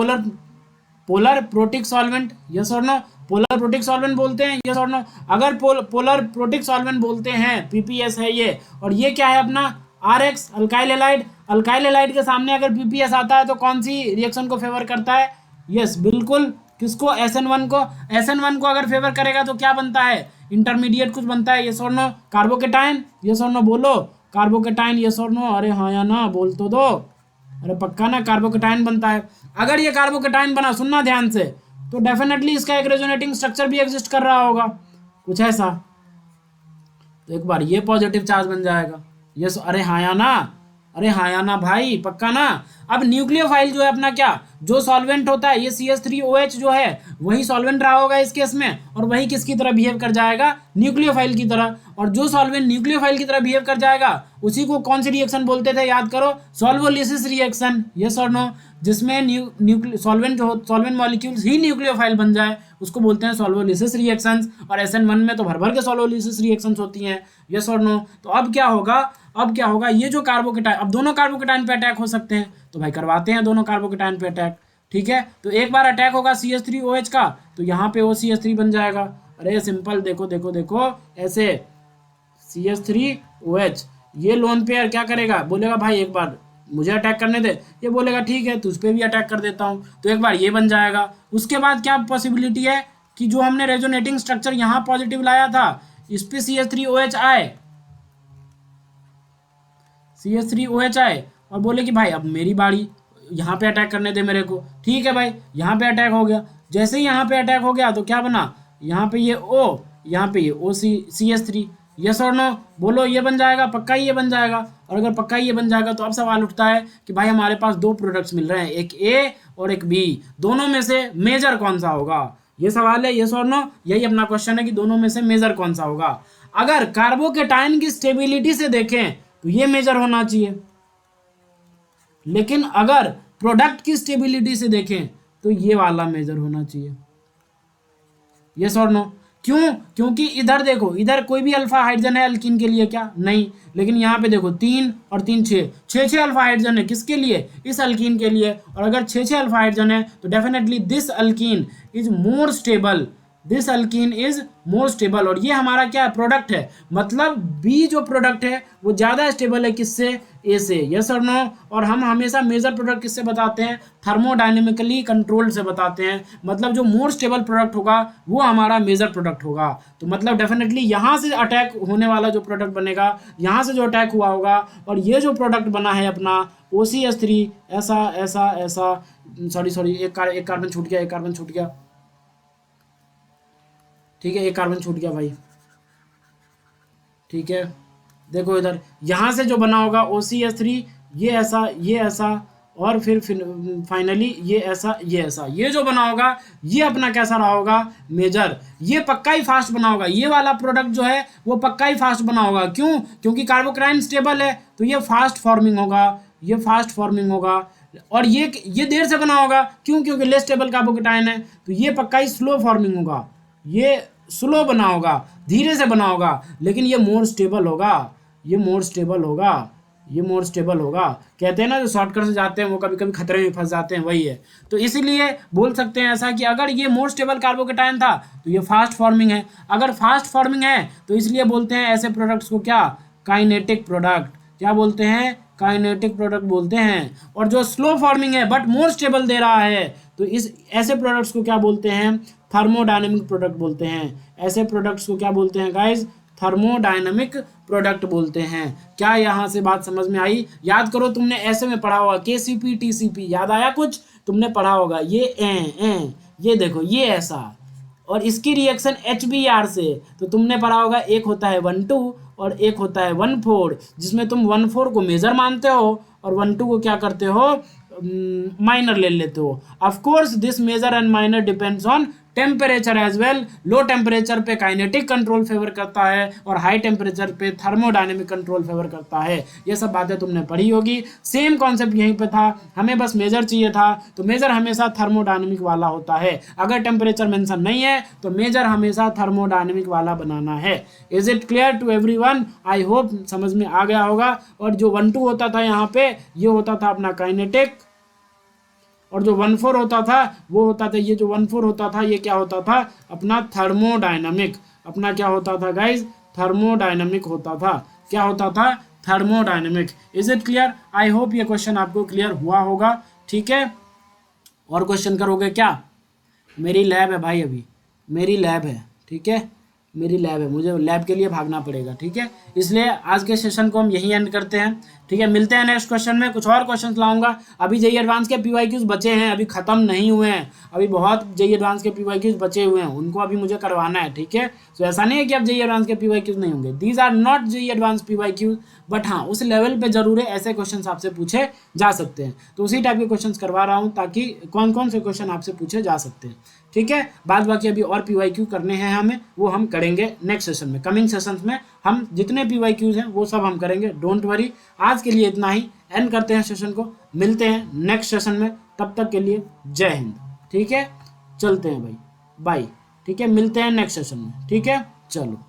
पोलर प्रोटिक सॉल्वेंट, यस और नो, पोलर प्रोटिक सॉल्वेंट बोलते हैं, यस और नो। अगर पोलर प्रोटिक सॉल्वेंट बोलते हैं, PPS है ये। और ये क्या है अपना RX, alkyl halide. Alkyl halide के सामने अगर PPS आता है तो कौन सी रिएक्शन को फेवर करता है, यस बिल्कुल, किसको, SN1 को। SN1 को अगर फेवर करेगा तो क्या बनता है, इंटरमीडिएट कुछ बनता है, यस और नो, कार्बोकेटाइन, यस और नो बोलो, कार्बोकेटाइन, यस और नो, अरे हाँ या ना बोल तो दो, अरे पक्का ना, कार्बोकेटाइन बनता है। अगर ये कार्बोकेटाइन बना, सुनना ध्यान से, तो डेफिनेटली इसका एक रेजोनेटिंग स्ट्रक्चर भी एग्जिस्ट कर रहा होगा, कुछ ऐसा। तो एक बार ये पॉजिटिव चार्ज बन जाएगा, यस, अरे हाँ या ना, अरे हाँ या ना भाई, पक्का ना। अब न्यूक्लियोफाइल जो है अपना क्या, जो सॉल्वेंट होता है, ये CH3OH जो है वही सॉल्वेंट रहा होगा इस केस में, और वही किसकी तरह बिहेव कर जाएगा, न्यूक्लियोफाइल की तरह। और जो सॉल्वेंट न्यूक्लियोफाइल की तरह बिहेव कर जाएगा उसी को कौन सी रिएक्शन बोलते थे, याद करो, सॉल्वोलिसिस रिएक्शन, यस और नो। जिसमें सॉल्वेंट जो सॉल्वेंट मॉलिक्यूल्स ही न्यूक्लियोफाइल बन जाए उसको बोलते हैं सॉल्वोलिसिस रिएक्शंस। और SN1 में तो भर भर के सॉल्वोलिसिस रिएक्शंस होती हैं, यस और नो। तो अब क्या होगा, ये जो कार्बोकेटाइन, अब दोनों कार्बोकेटाइन पे अटैक हो सकते हैं, तो भाई करवाते हैं दोनों कार्बोकेटाइन पे अटैक, ठीक है। तो एक बार अटैक होगा CH3OH का, तो यहाँ पे OCH3 बन जाएगा। अरे सिंपल, देखो देखो देखो, ऐसे CH3OH, ये लोन पेयर क्या करेगा, बोलेगा भाई एक बार मुझे अटैक करने दे, ये बोलेगा ठीक है तुझ पे भी अटैक कर देता हूँ, तो एक बार ये बन जाएगा। उसके बाद क्या पॉसिबिलिटी है कि जो हमने रेजोनेटिंग स्ट्रक्चर यहाँ पॉजिटिव लाया था इस पे CH3OH आए, CH3OH आए और बोले कि भाई अब मेरी बारी, यहाँ पे अटैक करने दे मेरे को, ठीक है भाई। यहाँ पे अटैक हो गया, जैसे ही यहाँ पे अटैक हो गया तो क्या बना, यहाँ पे ये O, यहाँ पे ये CH3, यस और नो, बोलो ये बन जाएगा, पक्का ही ये बन जाएगा। और अगर पक्का ही ये बन जाएगा तो अब सवाल उठता है कि भाई हमारे पास दो प्रोडक्ट्स मिल रहे हैं, एक A और एक B, दोनों में से मेजर कौन सा होगा, ये सवाल है, यस और नो। यही अपना क्वेश्चन है कि दोनों में से मेजर कौन सा होगा। अगर कार्बोकेटाइन की स्टेबिलिटी से देखें तो ये मेजर होना चाहिए, लेकिन अगर प्रोडक्ट की स्टेबिलिटी से देखें तो ये वाला मेजर होना चाहिए, यस और नो। क्यों, क्योंकि इधर देखो, इधर कोई भी अल्फा हाइड्रोजन है अल्कीन के लिए क्या, नहीं, लेकिन यहाँ पे देखो 3 और 3 6 अल्फा हाइड्रोजन है, किसके लिए, इस अल्कीन के लिए। और अगर 6 अल्फा हाइड्रोजन है तो definitely this alkene is more stable, this alkene is more stable. और ये हमारा क्या है, प्रोडक्ट है, मतलब बी जो प्रोडक्ट है वो ज़्यादा स्टेबल है किससे, ए से, यस और नो। और हम हमेशा मेजर प्रोडक्ट किससे बताते हैं, थर्मोडाइनेमिकली कंट्रोल से बताते हैं, मतलब जो मोर स्टेबल प्रोडक्ट होगा वो हमारा मेजर प्रोडक्ट होगा। तो मतलब डेफिनेटली यहाँ से अटैक होने वाला जो प्रोडक्ट बनेगा, यहाँ से जो अटैक हुआ होगा, और ये जो प्रोडक्ट बना है अपना OCH3, ऐसा ऐसा ऐसा, सॉरी एक कार्बन छूट गया, एक कार्बन छूट गया, ठीक है, एक कार्बन छूट गया भाई, ठीक है। देखो इधर यहाँ से जो बना होगा OCH3, ये ऐसा और फिर फाइनली ये ऐसा, ये जो बना होगा ये अपना कैसा रहा होगा, मेजर। ये पक्का ही फास्ट बना होगा, ये वाला प्रोडक्ट जो है वो पक्का ही फास्ट बना होगा। क्यों, क्योंकि कार्बोक्राइन स्टेबल है तो ये फास्ट फॉर्मिंग होगा, ये फास्ट फॉर्मिंग होगा। और ये देर से बना होगा, क्यों, क्योंकि लेस स्टेबल कार्बोकेटाइन है, तो ये पक्का ही स्लो फॉर्मिंग होगा, ये स्लो बना होगा, धीरे से बना होगा, लेकिन ये मोर स्टेबल होगा, ये मोर स्टेबल होगा, ये मोर स्टेबल होगा। कहते हैं ना जो शॉर्टकट से जाते हैं वो कभी कभी खतरे में फंस जाते हैं, वही है। तो इसीलिए बोल सकते हैं ऐसा कि अगर ये मोर स्टेबल कार्बोकेटाइन था तो ये फास्ट फॉर्मिंग है। अगर फास्ट फॉर्मिंग है तो इसलिए बोलते हैं ऐसे प्रोडक्ट्स को क्या, काइनेटिक प्रोडक्ट, क्या बोलते हैं, काइनेटिक प्रोडक्ट बोलते हैं। और जो स्लो फॉर्मिंग है बट मोर स्टेबल दे रहा है तो इस ऐसे प्रोडक्ट्स को क्या बोलते हैं, थर्मोडायनेमिक प्रोडक्ट बोलते हैं। ऐसे प्रोडक्ट्स को क्या बोलते हैं गाइज, थर्मोडायनेमिक प्रोडक्ट बोलते हैं। क्या यहाँ से बात समझ में आई, याद करो तुमने ऐसे में पढ़ा होगा, KCP TCP, याद आया कुछ, तुमने पढ़ा होगा। ये देखो ये ऐसा, और इसकी रिएक्शन HBr से, तो तुमने पढ़ा होगा एक होता है 1,2 और एक होता है 1,4, जिसमें तुम 1,4 को मेजर मानते हो और 1,2 को क्या करते हो, माइनर ले लेते हो। Of course this major and minor depends on temperature as well. Low temperature पे काइनेटिक कंट्रोल फेवर करता है और हाई टेम्परेचर पे थर्मोडायनेमिक कंट्रोल फेवर करता है। ये सब बातें तुमने पढ़ी होगी, सेम कॉन्सेप्ट यहीं पे था, हमें बस मेजर चाहिए था, तो मेजर हमेशा थर्मोडायनेमिक वाला होता है। अगर टेम्परेचर मेंशन नहीं है तो मेजर हमेशा थर्मोडायनेमिक वाला बनाना है। Is it clear to everyone, I hope समझ में आ गया होगा। और जो 1,2 होता था यहाँ पे, ये होता था अपना काइनेटिक, और जो 1,4 होता था वो होता था, ये जो 1,4 होता था ये क्या होता था, अपना थर्मोडायनामिक, अपना क्या होता था गाइज, थर्मोडायनामिक होता था। क्या होता था, thermodynamic. Is it clear, I hope ये क्वेश्चन आपको क्लियर हुआ होगा, ठीक है। और क्वेश्चन करोगे क्या, मेरी लैब है भाई, अभी मेरी लैब है, ठीक है, मेरी लैब है, मुझे लैब के लिए भागना पड़ेगा, ठीक है। इसलिए आज के सेशन को हम यहीं एंड करते हैं, ठीक है। मिलते हैं नेक्स्ट क्वेश्चन में, कुछ और क्वेश्चंस लाऊंगा। अभी जेईई एडवांस के पीवाईक्यूज बचे हैं, अभी खत्म नहीं हुए हैं, अभी बहुत जेईई एडवांस के पीवाईक्यूज बचे हुए हैं, उनको अभी मुझे करवाना है, ठीक है। तो ऐसा नहीं है कि अब जेईई एडवांस के पीवाईक्यूज नहीं होंगे, these are not JEE advance PYQs, but हाँ उस लेवल पे जरूर है ऐसे क्वेश्चन आपसे पूछे जा सकते हैं। तो उसी टाइप के क्वेश्चन करवा रहा हूँ ताकि कौन कौन से क्वेश्चन आपसे पूछे जा सकते हैं, ठीक है। बाद बाकी अभी और पीवाईक्यू करने हैं हमें, वो हम करेंगे नेक्स्ट सेशन में, कमिंग सेशंस में हम जितने पीवाईक्यूज हैं वो सब हम करेंगे, डोंट वरी। आज के लिए इतना ही, एंड करते हैं सेशन को, मिलते हैं नेक्स्ट सेशन में, तब तक के लिए जय हिंद, ठीक है। चलते हैं भाई, बाय, ठीक है, मिलते हैं नेक्स्ट सेशन में, ठीक है, चलो।